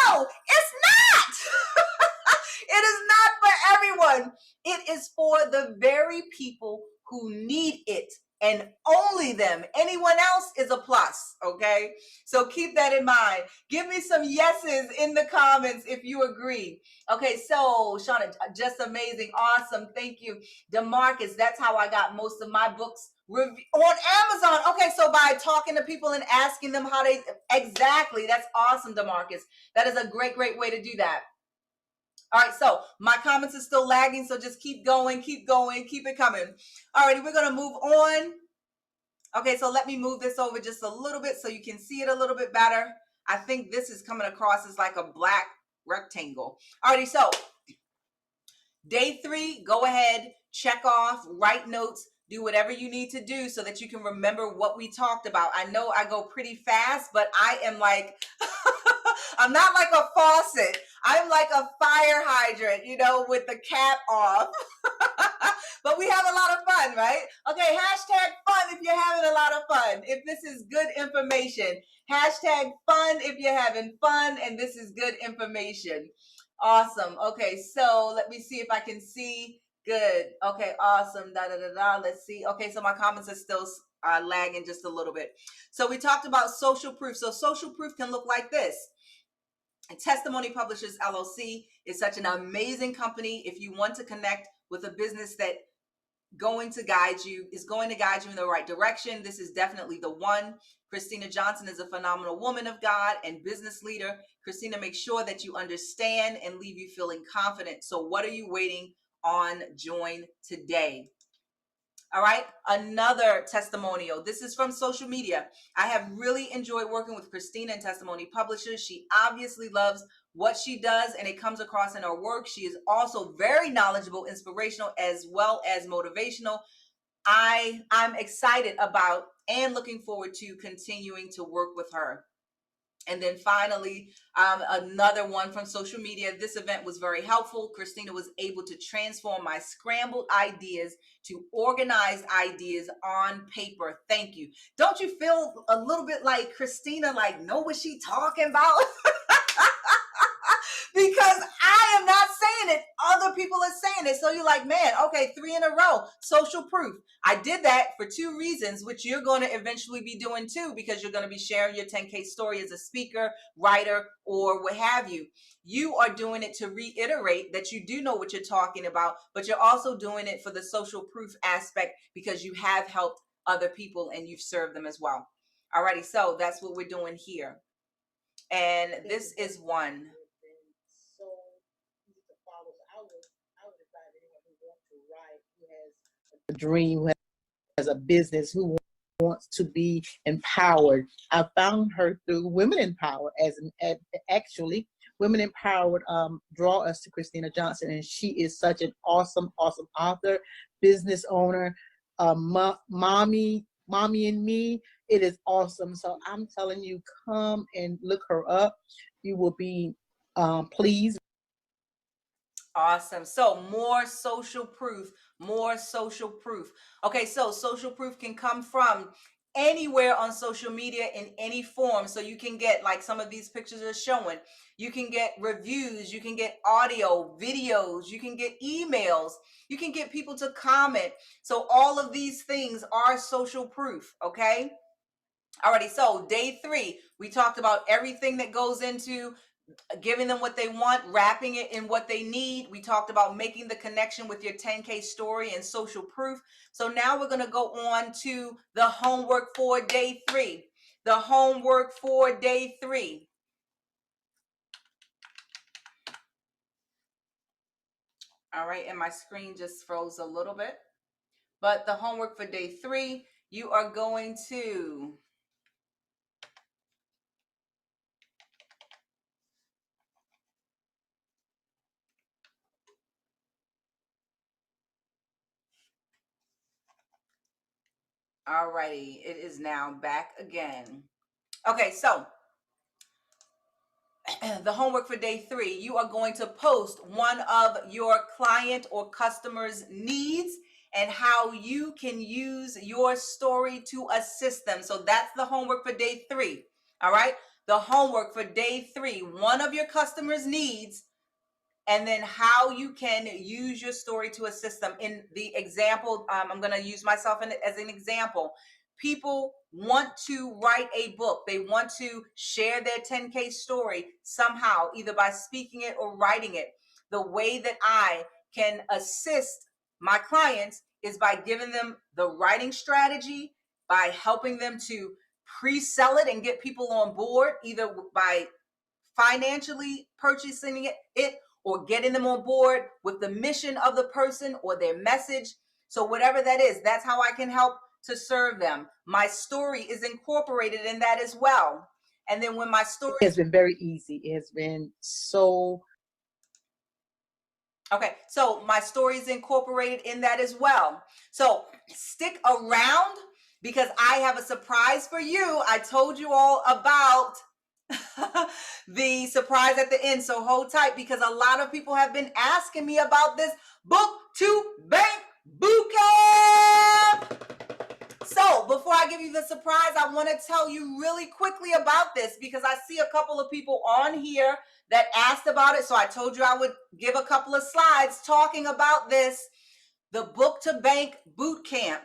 S1: No, it's not. It is not for everyone. It is for the very people who need it, and only them. Anyone else is a plus, okay? So keep that in mind. Give me some yeses in the comments if you agree. Okay, so Shauna, just amazing. Awesome. Thank you. DeMarcus, that's how I got most of my books on Amazon. Okay, so by talking to people and asking them how they, exactly. That's awesome, DeMarcus. That is a great, great way to do that. All right, so my comments are still lagging, so just keep going, keep it coming. All righty, we're gonna move on. Okay, so let me move this over just a little bit so you can see it a little bit better. I think this is coming across as like a black rectangle. All righty, so day 3, go ahead, check off, write notes, do whatever you need to do so that you can remember what we talked about. I know I go pretty fast, but I am like, I'm not like a faucet. I'm like a fire hydrant, you know, with the cap off. But we have a lot of fun, right? Okay, hashtag fun if you're having a lot of fun. If this is good information. Hashtag fun if you're having fun and this is good information. Awesome. Okay, so let me see if I can see. Good. Okay, awesome. Let's see. Okay, so my comments are still lagging just a little bit. So we talked about social proof. So social proof can look like this. Testimony Publishers LLC is such an amazing company. If you want to connect with a business that is going to guide you in the right direction, this is definitely the one. Christina Johnson is a phenomenal woman of God and business leader. Christina makes sure that you understand and leave you feeling confident. So what are you waiting on? Join today. All right, another testimonial. This is from social media. I have really enjoyed working with Christina and Testimony Publishers. She obviously loves what she does and it comes across in her work. She is also very knowledgeable, inspirational, as well as motivational. I'm excited about and looking forward to continuing to work with her. And then finally, another one from social media. This event was very helpful. Christina was able to transform my scrambled ideas to organized ideas on paper. Thank you. Don't you feel a little bit like Christina, like, know what she talking about? Because I am not saying it. Other people are saying it. So you're like, man, okay, 3 in a row. Social proof. I did that for 2 reasons, which you're going to eventually be doing too, because you're going to be sharing your 10K story as a speaker, writer, or what have you. You are doing it to reiterate that you do know what you're talking about, but you're also doing it for the social proof aspect because you have helped other people and you've served them as well. Alrighty, so that's what we're doing here. And this is one.
S2: A dream, who has a business, who wants to be empowered. I found her through Women Empowered, actually Women Empowered draw us to Christina Johnson, and she is such an awesome author, business owner, mommy and me. It is awesome. So I'm telling you, come and look her up. You will be pleased.
S1: Awesome. So more social proof, more social proof. Okay, so social proof can come from anywhere on social media in any form. So you can get, like some of these pictures are showing, you can get reviews, you can get audio, videos, you can get emails, you can get people to comment. So all of these things are social proof, okay? Alrighty, so day 3, we talked about everything that goes into giving them what they want, wrapping it in what they need. We talked about making the connection with your 10K story and social proof. So now we're going to go on to the homework for day 3. The homework for day 3. All right, and my screen just froze a little bit. But the homework for day 3, you are going to alrighty, it is now back again. Okay, so the homework for day 3, you are going to post one of your client or customers' needs and how you can use your story to assist them. So that's the homework for day 3. All right. The homework for day 3, one of your customers' needs, and then how you can use your story to assist them. In the example, I'm going to use myself as an example. People want to write a book. They want to share their 10K story somehow, either by speaking it or writing it. The way that I can assist my clients is by giving them the writing strategy, by helping them to pre-sell it and get people on board, either by financially purchasing it or getting them on board with the mission of the person or their message. So whatever that is, that's how I can help to serve them. My story is incorporated in that as well. And then when my story
S2: has been very easy, it has been so
S1: okay, so my story is incorporated in that as well. So stick around because I have a surprise for you. I told you all about the surprise at the end. So hold tight because a lot of people have been asking me about this book to bank boot camp. So before I give you the surprise, I want to tell you really quickly about this because I see a couple of people on here that asked about it. So I told you I would give a couple of slides talking about this. The Book to Bank Boot Camp.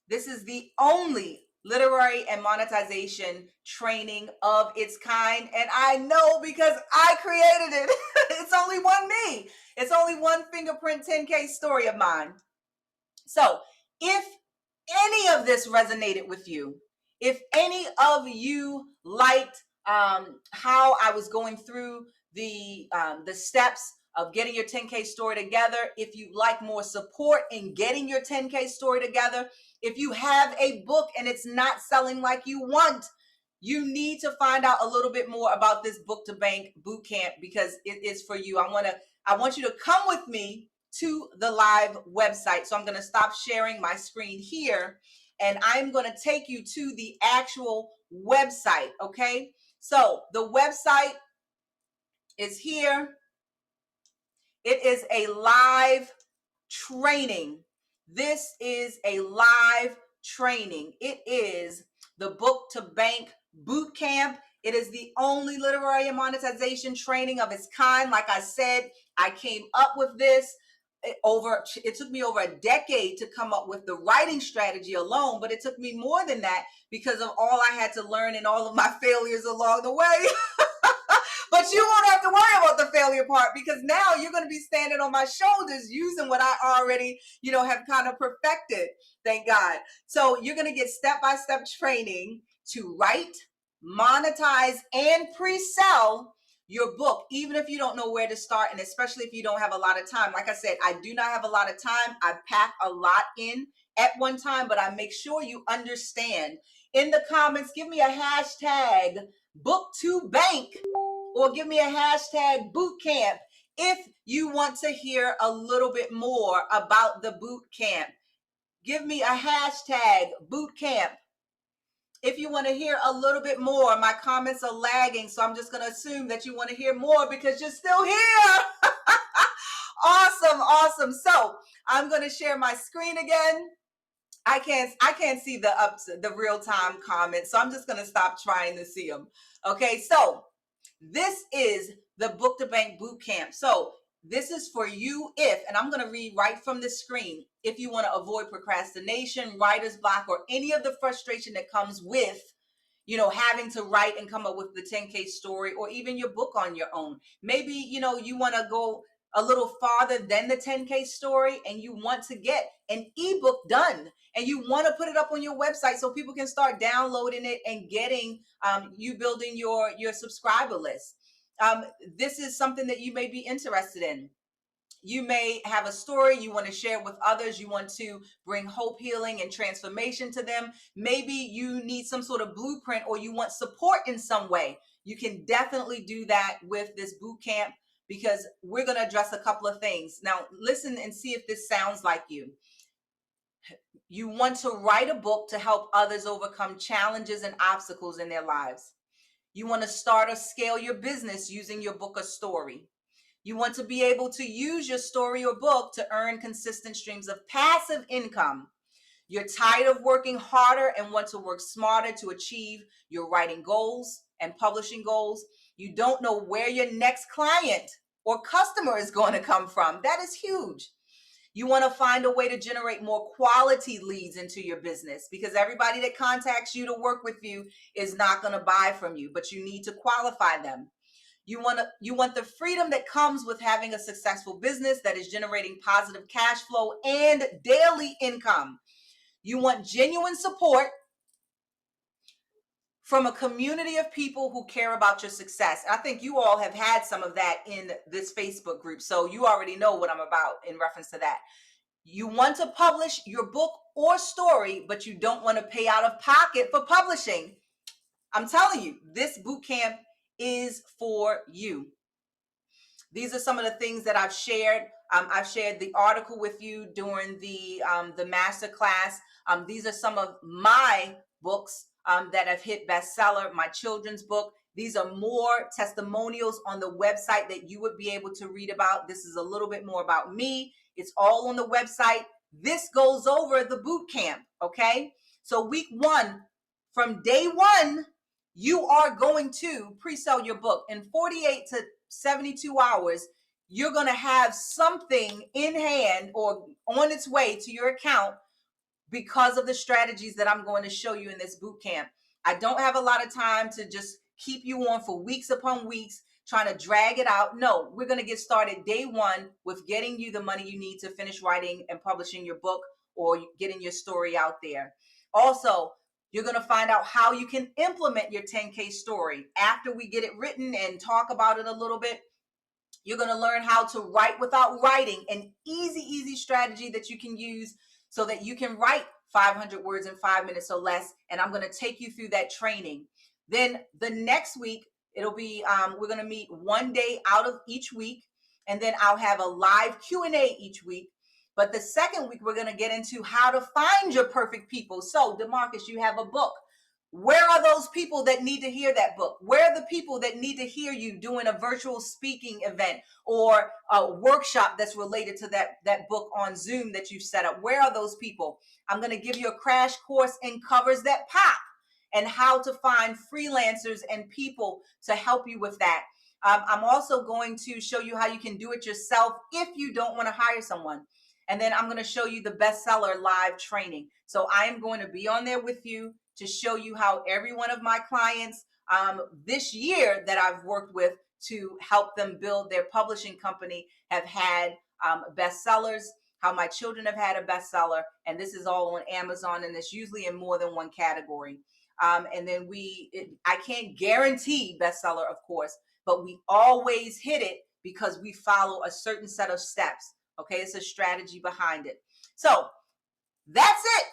S1: This is the only literary and monetization training of its kind. And I know because I created it. It's only one me. It's only one fingerprint 10K story of mine. So if any of this resonated with you, if any of you liked how I was going through the steps of getting your 10K story together, if you like more support in getting your 10K story together, if you have a book and it's not selling like you want, you need to find out a little bit more about this Book to Bank boot camp because it is for you. I want you to come with me to the live website. So I'm going to stop sharing my screen here and I'm going to take you to the actual website. Okay. So the website is here. It is a live training. This is a live training. It is the Book to Bank boot camp. It is the only literary and monetization training of its kind. Like I said, I came up with this it took me over a decade to come up with the writing strategy alone, but it took me more than that because of all I had to learn and all of my failures along the way. But you won't have to worry about the failure part because now you're going to be standing on my shoulders using what I already, have kind of perfected. Thank God. So you're going to get step-by-step training to write, monetize, and pre-sell your book, even if you don't know where to start, and especially if you don't have a lot of time. Like I said, I do not have a lot of time. I pack a lot in at one time, but I make sure you understand. In the comments, give me a hashtag book to bank or give me a hashtag boot camp if you want to hear a little bit more about the boot camp. Give me a hashtag boot camp if you want to hear a little bit more. My comments are lagging, so I'm just going to assume that you want to hear more because you're still here. Awesome. So I'm going to share my screen again. I can't see the real-time comments, so I'm just going to stop trying to see them. Okay, so this is the Book to Bank boot camp. So this is for you and I'm going to read right from the screen, if you want to avoid procrastination, writer's block, or any of the frustration that comes with, having to write and come up with the 10K story or even your book on your own. Maybe, you want to go a little farther than the 10K story and you want to get an ebook done and you want to put it up on your website so people can start downloading it and getting you building your subscriber list. This is something that you may be interested in. You may have a story you want to share with others. You want to bring hope, healing, and transformation to them. Maybe you need some sort of blueprint or you want support in some way. You can definitely do that with this boot camp because we're going to address a couple of things. Now, listen and see if this sounds like you. You want to write a book to help others overcome challenges and obstacles in their lives. You want to start or scale your business using your book or story. You want to be able to use your story or book to earn consistent streams of passive income. You're tired of working harder and want to work smarter to achieve your writing goals and publishing goals. You don't know where your next client or customer is going to come from. That is huge. You want to find a way to generate more quality leads into your business, because everybody that contacts you to work with you is not going to buy from you, but you need to qualify them. You want the freedom that comes with having a successful business that is generating positive cash flow and daily income. You want genuine support from a community of people who care about your success. I think you all have had some of that in this Facebook group, so you already know what I'm about in reference to that. You want to publish your book or story, but you don't want to pay out of pocket for publishing. I'm telling you, this boot camp is for you. These are some of the things that I've shared. I've shared the article with you during the masterclass. These are some of my books that have hit bestseller, my children's book. These are more testimonials on the website that you would be able to read about. This is a little bit more about me. It's all on the website. This goes over the boot camp, okay? So week 1, from day 1, you are going to pre-sell your book. In 48 to 72 hours, you're going to have something in hand or on its way to your account because of the strategies that I'm going to show you in this boot camp. I don't have a lot of time to just keep you on for weeks upon weeks trying to drag it out. No, we're going to get started day 1 with getting you the money you need to finish writing and publishing your book or getting your story out there. Also, you're going to find out how you can implement your 10K story. After we get it written and talk about it a little bit, you're going to learn how to write without writing, an easy strategy that you can use so that you can write 500 words in 5 minutes or less. And I'm going to take you through that training. Then the next week, it'll be, we're going to meet one day out of each week. And then I'll have a live Q&A each week. But the second week, we're going to get into how to find your perfect people. So, DeMarcus, you have a book. Where are those people that need to hear that book? Where are the people that need to hear you doing a virtual speaking event or a workshop that's related to that book on Zoom that you've set up? Where are those people? I'm going to give you a crash course in covers that pop and how to find freelancers and people to help you with that. I'm also going to show you how you can do it yourself if you don't want to hire someone. And then I'm going to show you the bestseller live training. So I am going to be on there with you to show you how every one of my clients this year that I've worked with to help them build their publishing company have had bestsellers, how my children have had a bestseller, and this is all on Amazon, and it's usually in more than one category. And then I can't guarantee bestseller, of course, but we always hit it because we follow a certain set of steps. Okay, it's a strategy behind it. So that's it.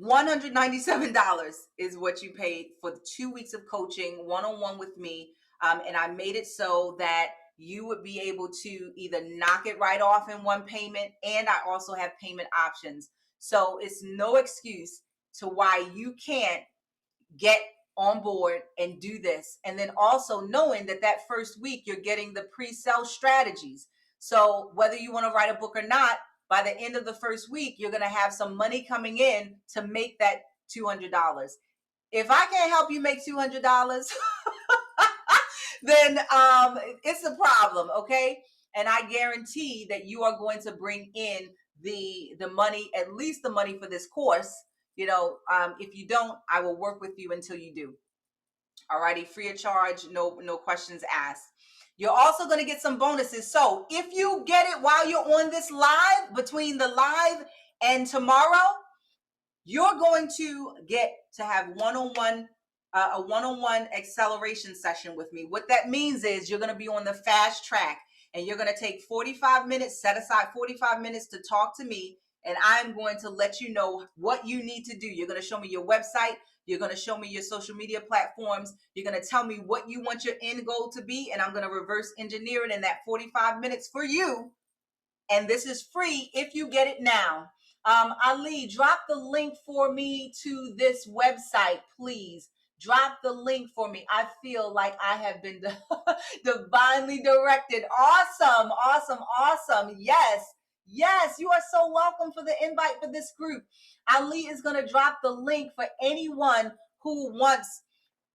S1: $197 is what you paid for the 2 weeks of coaching one-on-one with me. And I made it so that you would be able to either knock it right off in one payment, and I also have payment options. So it's no excuse to why you can't get on board and do this. And then also knowing that first week you're getting the pre-sale strategies. So whether you want to write a book or not, by the end of the first week, you're going to have some money coming in to make that $200. If I can't help you make $200, then it's a problem, okay? And I guarantee that you are going to bring in the money, at least the money for this course. You know, if you don't, I will work with you until you do. Alrighty, free of charge, no questions asked. You're also going to get some bonuses. So if you get it while you're on this live, between the live and tomorrow, you're going to get to have a one-on-one acceleration session with me. What that means is you're going to be on the fast track, and you're going to take 45 minutes, set aside 45 minutes to talk to me, and I'm going to let you know what you need to do. You're going to show me your website. You're going to show me your social media platforms. You're going to tell me what you want your end goal to be, and I'm going to reverse engineer it in that 45 minutes for you. And this is free if you get it now. Ali, drop the link for me to this website, please. Drop the link for me. I feel like I have been divinely directed. Awesome, awesome, awesome. Yes, yes, you are so welcome for the invite for this group. Ali is going to drop the link for anyone who wants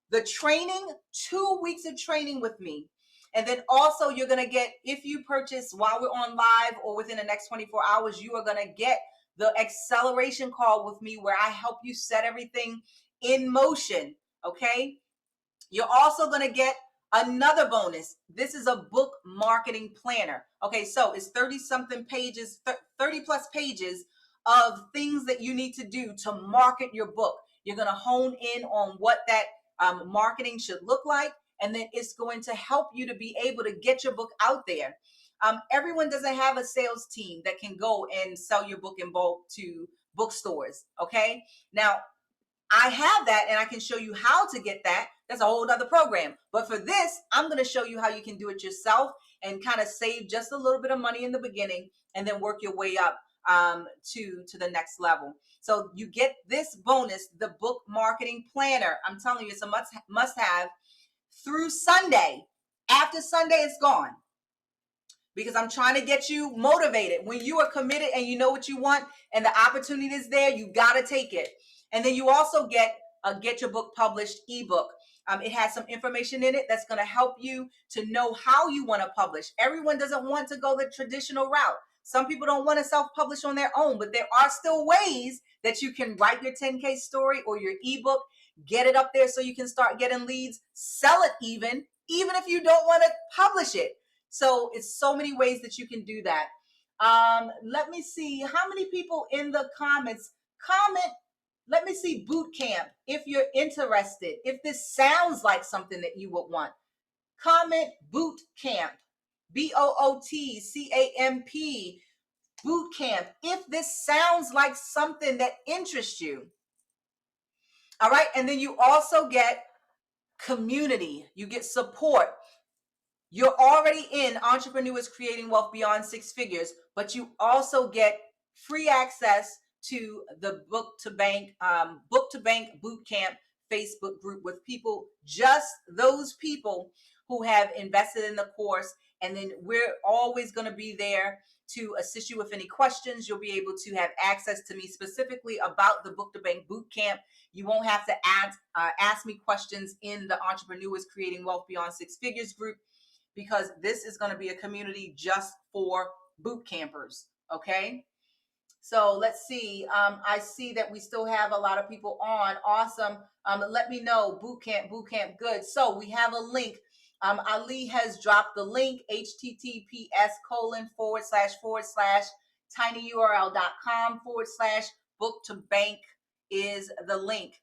S1: the training, 2 weeks of training with me. And then also you're going to get, if you purchase while we're on live or within the next 24 hours, you are going to get the acceleration call with me where I help you set everything in motion. Okay. You're also going to get another bonus. This is a book marketing planner. Okay. So it's 30 something pages, 30 plus pages of things that you need to do to market your book. You're going to hone in on what that marketing should look like, and then it's going to help you to be able to get your book out there. Everyone doesn't have a sales team that can go and sell your book in bulk to bookstores. Okay. Now, I have that and I can show you how to get that. That's a whole other program. But for this, I'm going to show you how you can do it yourself and kind of save just a little bit of money in the beginning and then work your way up to the next level. So you get this bonus, the book marketing planner. I'm telling you, it's a must have through Sunday. After Sunday, it's gone. Because I'm trying to get you motivated. When you are committed and you know what you want and the opportunity is there, you got to take it. And then you also get a Get Your Book Published ebook. It has some information in it that's going to help you to know how you want to publish. Everyone doesn't want to go the traditional route. Some people don't want to self-publish on their own, but there are still ways that you can write your 10K story or your ebook, get it up there so you can start getting leads, sell it even if you don't want to publish it. So it's so many ways that you can do that. Let me see how many people in the comments comment. Let me see boot camp. If you're interested, if this sounds like something that you would want, comment boot camp, BOOTCAMP, boot camp. If this sounds like something that interests you. All right. And then you also get community. You get support. You're already in Entrepreneurs Creating Wealth Beyond Six Figures, but you also get free access to the Book to Bank Bootcamp Facebook group with people, just those people who have invested in the course. And then we're always going to be there to assist you with any questions. You'll be able to have access to me specifically about the Book to Bank Bootcamp. You won't have to ask me questions in the Entrepreneurs Creating Wealth Beyond Six Figures group, because this is going to be a community just for boot campers. Okay. So let's see. I see that we still have a lot of people on. Awesome. Let me know. Boot camp. Good. So we have a link. Ali has dropped the link, https://tinyurl.com/book2bank is the link.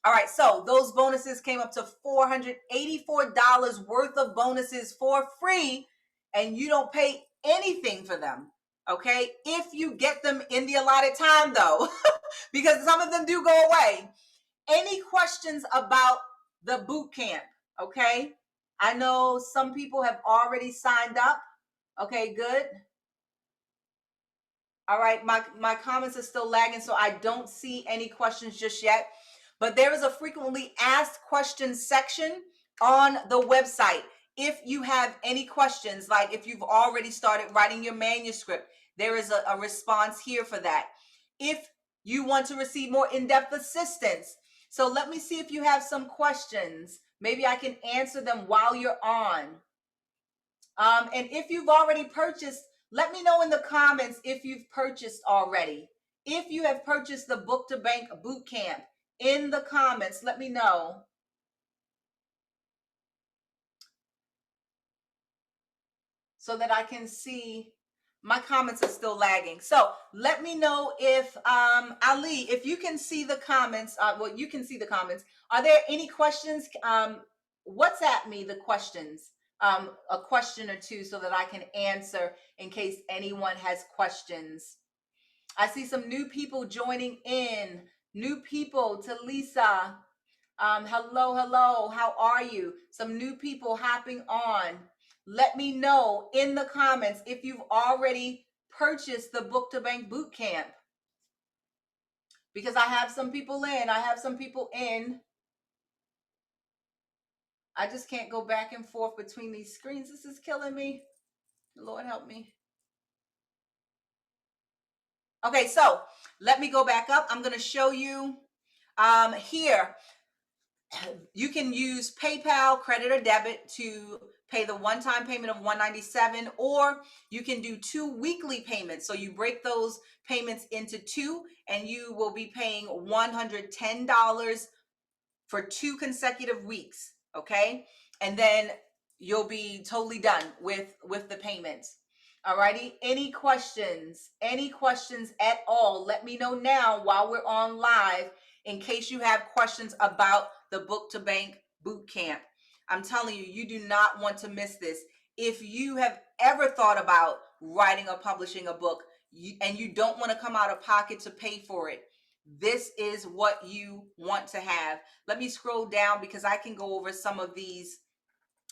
S1: All right, so those bonuses came up to $484 worth of bonuses for free, and you don't pay anything for them, okay? If you get them in the allotted time, though, because some of them do go away. Any questions about the boot camp, okay? I know some people have already signed up. Okay, good. All right, my comments are still lagging, so I don't see any questions just yet. But there is a frequently asked questions section on the website. If you have any questions, like if you've already started writing your manuscript, there is a response here for that. If you want to receive more in-depth assistance, so let me see if you have some questions. Maybe I can answer them while you're on. And if you've already purchased, let me know in the comments if you've purchased already. If you have purchased the Book to Bank Bootcamp, in the comments, let me know. So that I can see. My comments are still lagging. So let me know if, Ali, if you can see the comments. Well, you can see the comments. Are there any questions? WhatsApp me the questions, a question or two, so that I can answer in case anyone has questions. I see some new people joining in. New people, to Lisa. Hello. How are you? Some new people hopping on. Let me know in the comments if you've already purchased the Book to Bank Bootcamp. Because I have some people in. I just can't go back and forth between these screens. This is killing me. Lord help me. Okay, so let me go back up. I'm going to show you here. You can use PayPal, credit or debit to pay the one-time payment of $197, or you can do 2 weekly payments. So you break those payments into 2, and you will be paying $110 for 2 consecutive weeks. Okay, and then you'll be totally done with the payments. Alrighty, any questions at all, let me know now while we're on live, in case you have questions about the Book to Bank boot camp. I'm telling you, you do not want to miss this. If you have ever thought about writing or publishing a book, and you don't want to come out of pocket to pay for it, this is what you want to have. Let me scroll down because I can go over some of these.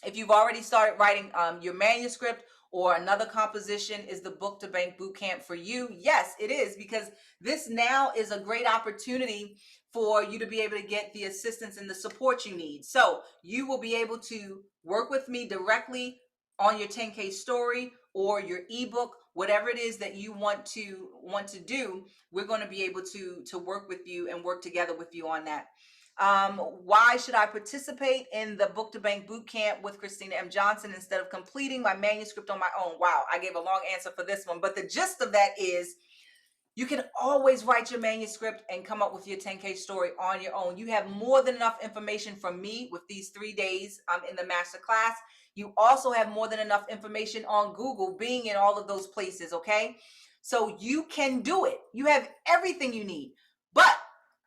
S1: If you've already started writing your manuscript, or another composition, is the Book to Bank Bootcamp for you? Yes, it is, because this now is a great opportunity for you to be able to get the assistance and the support you need. So you will be able to work with me directly on your 10K story or your ebook, whatever it is that you want to do. We're going to be able to work with you and work together with you on that. Why should I participate in the Book to Bank Bootcamp with Christina M. Johnson instead of completing my manuscript on my own? Wow, I gave a long answer for this one, but the gist of that is you can always write your manuscript and come up with your 10K story on your own. You have more than enough information from me with these 3 days in the masterclass. You also have more than enough information on Google, being in all of those places, okay? So you can do it. You have everything you need. But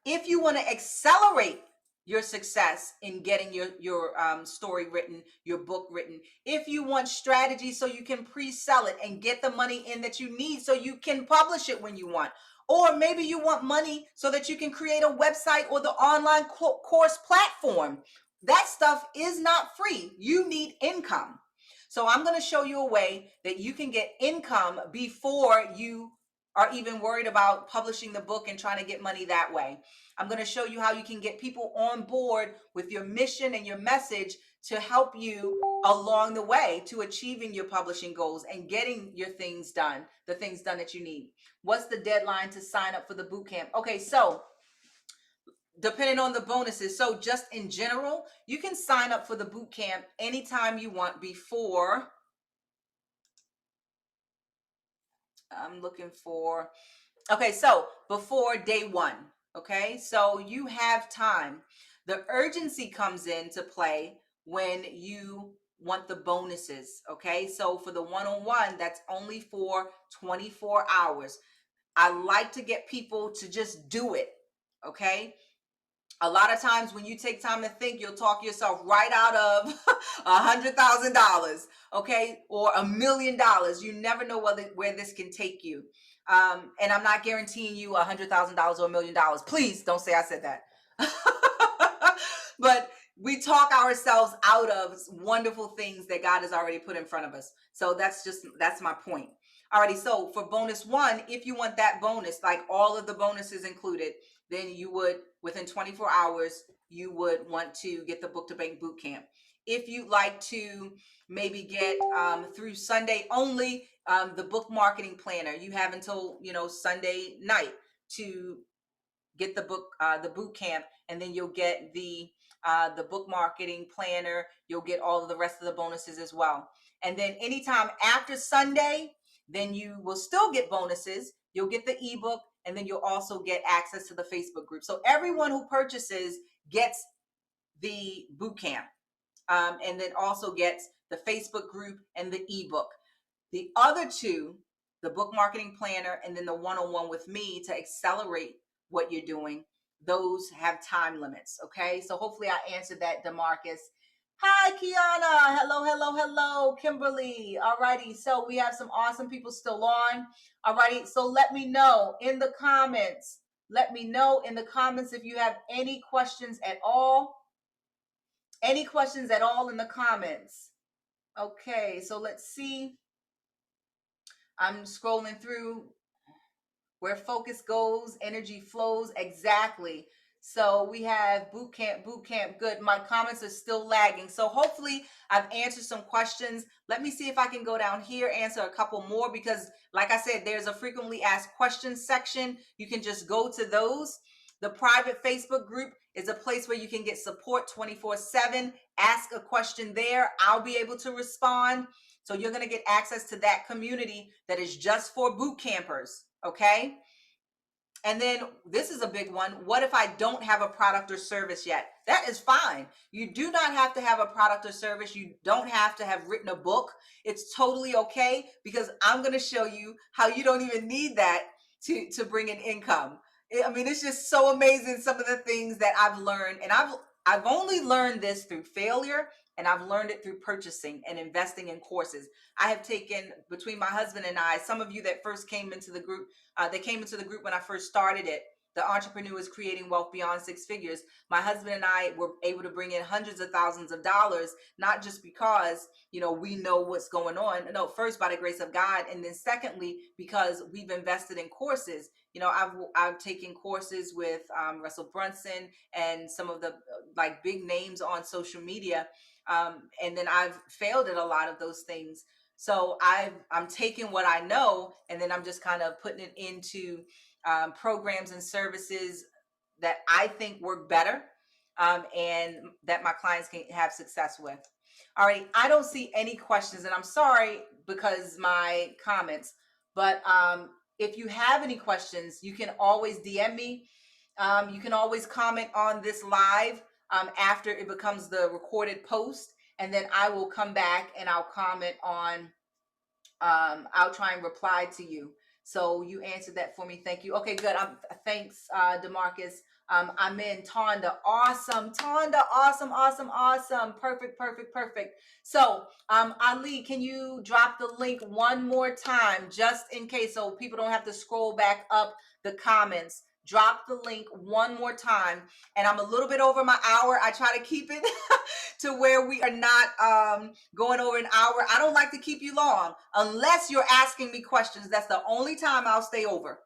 S1: if you want to accelerate your success in getting your story written, your book written, if you want strategy so you can pre-sell it and get the money in that you need so you can publish it when you want, or maybe you want money so that you can create a website or the online course platform, that stuff is not free. You need income. So I'm going to show you a way that you can get income before you are even worried about publishing the book and trying to get money that way. I'm going to show you how you can get people on board with your mission and your message to help you along the way to achieving your publishing goals and getting your things done, the things done that you need. What's the deadline to sign up for the boot camp? Okay, so depending on the bonuses, so just in general, you can sign up for the boot camp anytime you want before. I'm looking for, okay, so before day 1. Okay, so you have time. The urgency comes into play when you want the bonuses. Okay, so for the one-on-one, that's only for 24 hours. I like to get people to just do it. Okay, a lot of times when you take time to think, you'll talk yourself right out of $100,000, okay, or $1 million. You never know where this can take you. And I'm not guaranteeing you $100,000 or $1 million. Please don't say I said that. But we talk ourselves out of wonderful things that God has already put in front of us. So that's my point. Alrighty, so for bonus 1, if you want that bonus, like all of the bonuses included, then you would, within 24 hours, you would want to get the Book to Bank Bootcamp. If you'd like to maybe get through Sunday only, the book marketing planner, you have until Sunday night to get the book, the boot camp, and then you'll get the book marketing planner. You'll get all of the rest of the bonuses as well. And then anytime after Sunday, then you will still get bonuses. You'll get the ebook, and then you'll also get access to the Facebook group. So everyone who purchases gets the boot camp, and then also gets the Facebook group and the ebook. The other 2, the book marketing planner and then the one-on-one with me to accelerate what you're doing, those have time limits. Okay, so hopefully I answered that, DeMarcus. Hi, Kiana. Hello, hello, hello, Kimberly. Alrighty, so we have some awesome people still on. Alrighty, so let me know in the comments. Let me know in the comments if you have any questions at all. Any questions at all in the comments? Okay, so let's see. I'm scrolling through. Where focus goes, energy flows. Exactly. So we have boot camp, good. My comments are still lagging. So hopefully I've answered some questions. Let me see if I can go down here, answer a couple more, because like I said, there's a frequently asked questions section. You can just go to those. The private Facebook group is a place where you can get support 24/7. Ask a question there. I'll be able to respond. So you're going to get access to that community that is just for boot campers. Okay. And then this is a big one. What if I don't have a product or service yet? That is fine. You do not have to have a product or service. You don't have to have written a book. It's totally okay, because I'm going to show you how you don't even need that to bring in income. I mean, it's just so amazing, some of the things that I've learned. And I've only learned this through failure, and I've learned it through purchasing and investing in courses. I have taken, between my husband and I, some of you that first came into the group, they came into the group when I first started it, the Entrepreneurs Creating Wealth Beyond Six Figures. My husband and I were able to bring in hundreds of thousands of dollars, not just because, you know, we know what's going on. No, first by the grace of God, and then secondly, because we've invested in courses. You know, I've taken courses with Russell Brunson and some of the like big names on social media, and then I've failed at a lot of those things. So I'm taking what I know, and then I'm just kind of putting it into programs and services that I think work better, and that my clients can have success with. All right, I don't see any questions, and I'm sorry because my comments, but if you have any questions, you can always DM me. You can always comment on this live after it becomes the recorded post, and then I will come back and I'll comment on, I'll try and reply to you. So you answered that for me. Thank you. Okay, good. Thanks, DeMarcus. I'm in Tonda. Awesome. Tonda. Awesome, awesome, awesome. Perfect, perfect, perfect. So, Ali, can you drop the link one more time, just in case, so people don't have to scroll back up the comments? Drop the link one more time. And I'm a little bit over my hour. I try to keep it to where we are not going over an hour. I don't like to keep you long unless you're asking me questions. That's the only time I'll stay over.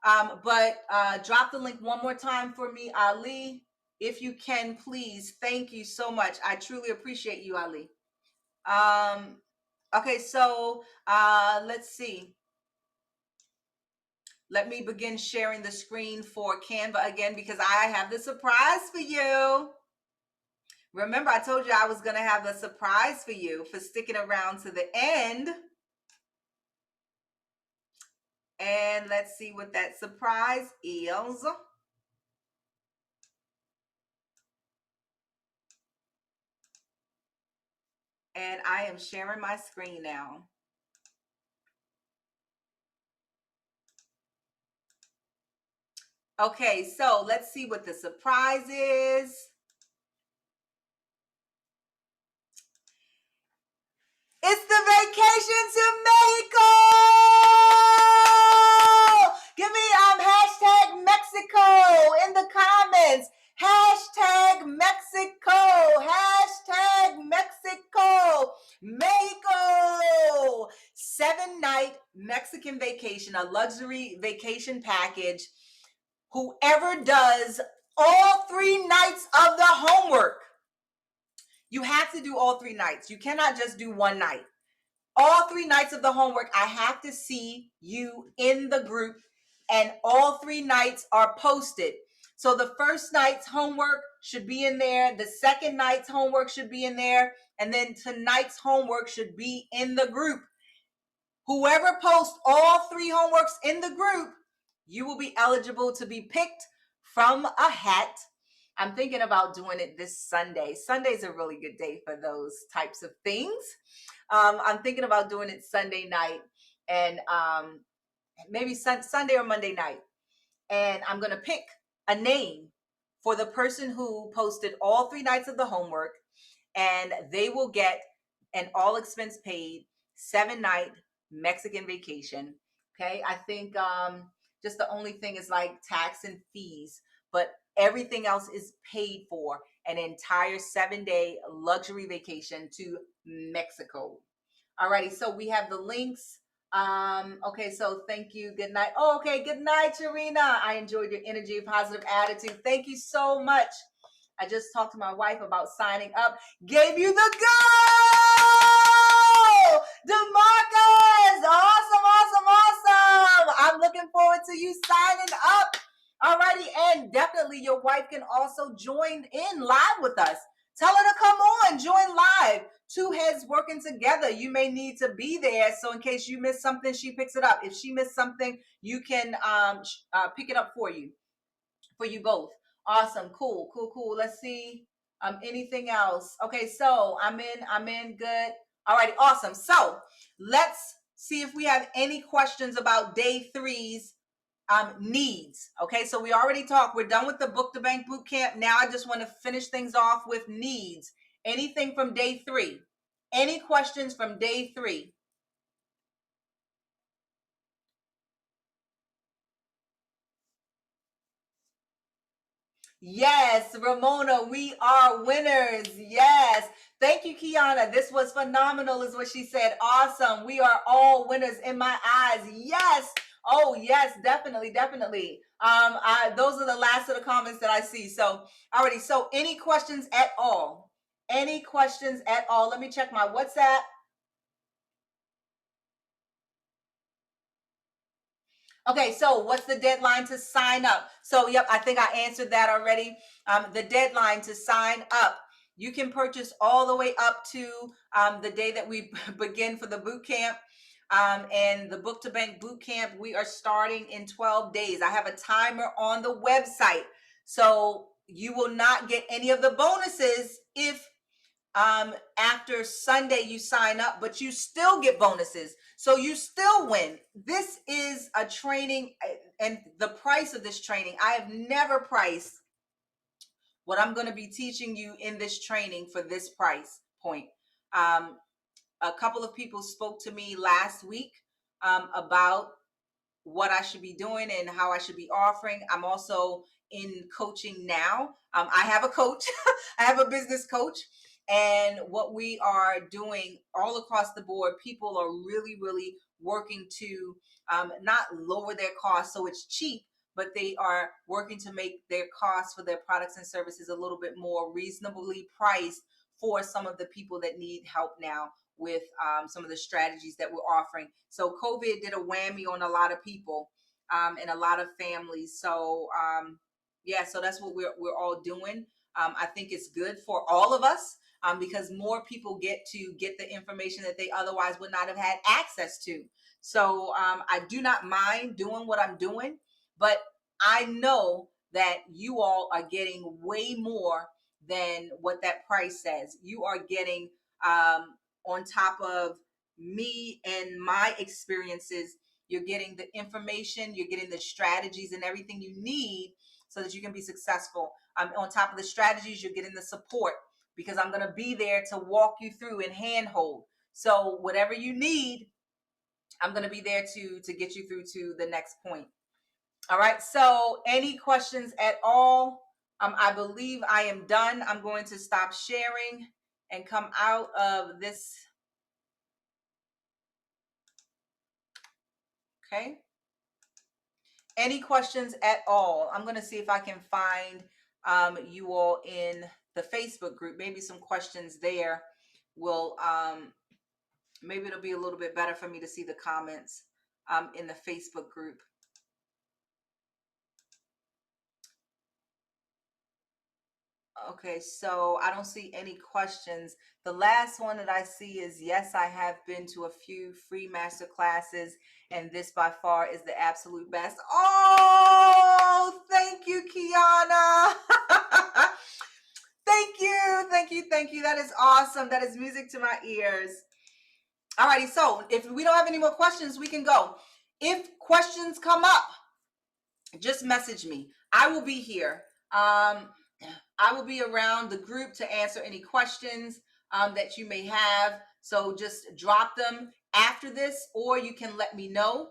S1: But drop the link one more time for me, Ali, if you can, please. Thank you so much. I truly appreciate you, Ali. Okay, so let's see. Let me begin sharing the screen for Canva again, because I have the surprise for you. Remember, I told you I was going to have a surprise for you for sticking around to the end. And let's see what that surprise is. And I am sharing my screen now. Okay, so let's see what the surprise is. It's the vacation to Mexico. Give me hashtag Mexico in the comments. Hashtag Mexico. Hashtag Mexico. Mexico. 7-night Mexican vacation, a luxury vacation package. Whoever does all 3 nights of the homework. You have to do all 3 nights. You cannot just do 1 night. All 3 nights of the homework, I have to see you in the group, and all 3 nights are posted. So the first night's homework should be in there. The second night's homework should be in there. And then tonight's homework should be in the group. Whoever posts all 3 homeworks in the group, you will be eligible to be picked from a hat. I'm thinking about doing it this Sunday. Sunday's a really good day for those types of things. I'm thinking about doing it Sunday night, and maybe Sunday or Monday night. And I'm going to pick a name for the person who posted all 3 nights of the homework, and they will get an all expense paid 7-night Mexican vacation. Okay. I think just the only thing is like tax and fees, but everything else is paid for. An entire 7-day luxury vacation to Mexico. Alrighty, so we have the links Okay, so thank you. Good night. Oh, okay. Good night, Tarina. I enjoyed your energy, positive attitude. Thank you so much. I just talked to my wife about signing up. Gave you the go! DeMarcus! Awesome, awesome, awesome. I'm looking forward to you signing up. Alrighty, and definitely your wife can also join in live with us. Tell her to come on, join live. Two heads working together. You may need to be there, so in case you miss something, she picks it up. If she missed something, you can pick it up for you both. Awesome, cool, cool, cool. Let's see. Anything else? Okay, so I'm in. Good. Alrighty, awesome. So let's see if we have any questions about day three's needs. Okay, so we already talked. We're done with the Book to Bank boot camp. Now I just want to finish things off with needs. Anything from day three? Any questions from day three? Yes, Ramona, we are winners. Yes. Thank you, Kiana. This was phenomenal, is what she said. Awesome. We are all winners in my eyes. Yes. Oh, yes, definitely, definitely. Those are the last of the comments that I see. So, already. So, any questions at all? Any questions at all? Let me check my WhatsApp. Okay, so what's the deadline to sign up? So, yep, I think I answered that already. The deadline to sign up, you can purchase all the way up to the day that we begin for the boot camp. And the Book to Bank boot camp, we are starting in 12 days. I have a timer on the website. So you will not get any of the bonuses if after Sunday you sign up, but you still get bonuses, so you still win. This is a training, and the price of this training, I have never priced what I'm going to be teaching you in this training for this price point. A couple of people spoke to me last week about what I should be doing and how I should be offering. I'm also in coaching now. I have a coach. I have a business coach. And what we are doing all across the board, people are really, really working to not lower their costs so it's cheap, but they are working to make their costs for their products and services a little bit more reasonably priced for some of the people that need help now with some of the strategies that we're offering. So COVID did a whammy on a lot of people and a lot of families. So yeah, so that's what we're all doing. I think it's good for all of us because more people get to get the information that they otherwise would not have had access to. So I do not mind doing what I'm doing, but I know that you all are getting way more than what that price says. You are getting on top of me and my experiences, you're getting the information, you're getting the strategies and everything you need so that you can be successful. On top of the strategies, you're getting the support because I'm going to be there to walk you through and handhold. So whatever you need, I'm going to be there to get you through to the next point. All right. So any questions at all? I believe I am done. I'm going to stop sharing and come out of this. Okay. Any questions at all? I'm going to see if I can find you all in the Facebook group. Maybe some questions there will, maybe it'll be a little bit better for me to see the comments in the Facebook group. Okay, so I don't see any questions. The last one that I see is, yes, I have been to a few free master classes, and this by far is the absolute best. Oh, thank you, Kiana. Thank you, thank you, thank you. That is awesome. That is music to my ears. Alrighty, so if we don't have any more questions, we can go. If questions come up, just message me. I will be here. I will be around the group to answer any questions that you may have. So just drop them after this, or you can let me know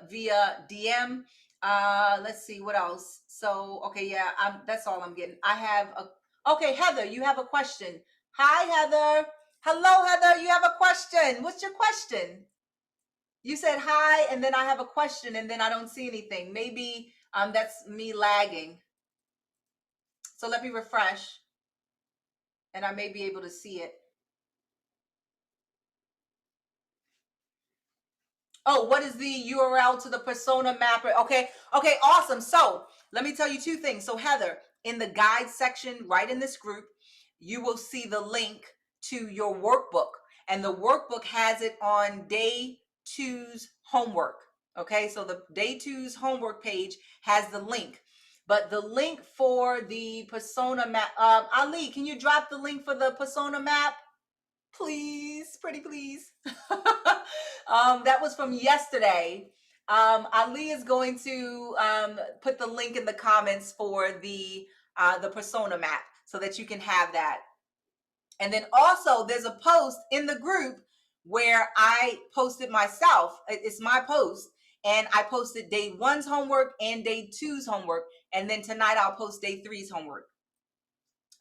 S1: via DM. Let's see what else. So, okay, yeah, that's all I'm getting. I have a, okay, Heather, you have a question. Hi, Heather. Hello, Heather, you have a question. What's your question? You said hi, and then I have a question, and then I don't see anything. Maybe that's me lagging. So let me refresh, and I may be able to see it. Oh, what is the URL to the persona mapper? Okay, awesome. So let me tell you two things. So Heather, in the guide section, right in this group, you will see the link to your workbook. And the workbook has it on day 2's homework. Okay, so the day 2's homework page has the link. But the link for the persona map, Ali, can you drop the link for the persona map? Please, pretty please. That was from yesterday. Ali is going to put the link in the comments for the persona map so that you can have that. And then also there's a post in the group where I posted myself. It's my post, and I posted day 1's homework and day 2's homework. And then tonight I'll post day 3's homework.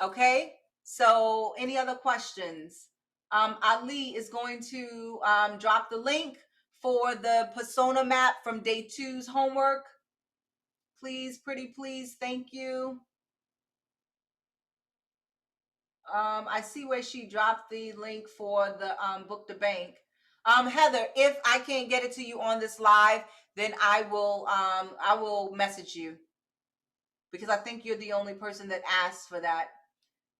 S1: Okay, so any other questions? Ali is going to drop the link for the persona map from day 2's homework. Please, pretty please, thank you. I see where she dropped the link for the book to bank. Heather, if I can't get it to you on this live, then I will message you, because I think you're the only person that asked for that.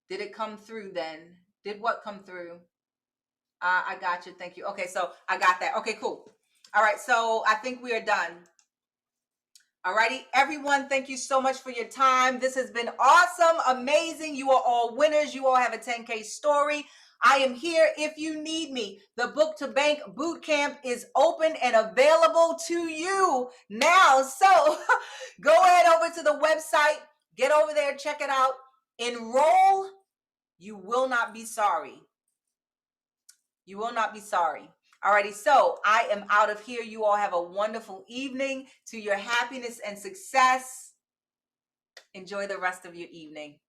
S1: Did it come through then? Did what come through? I got you. Thank you. Okay, so I got that. Okay, cool. All right, so I think we are done. All righty, everyone, thank you so much for your time. This has been awesome, amazing. You are all winners. You all have a 10K story. I am here if you need me. The Book to Bank Bootcamp is open and available to you now. So go ahead over to the website. Get over there, check it out. Enroll. You will not be sorry. You will not be sorry. Alrighty, so I am out of here. You all have a wonderful evening. To your happiness and success. Enjoy the rest of your evening.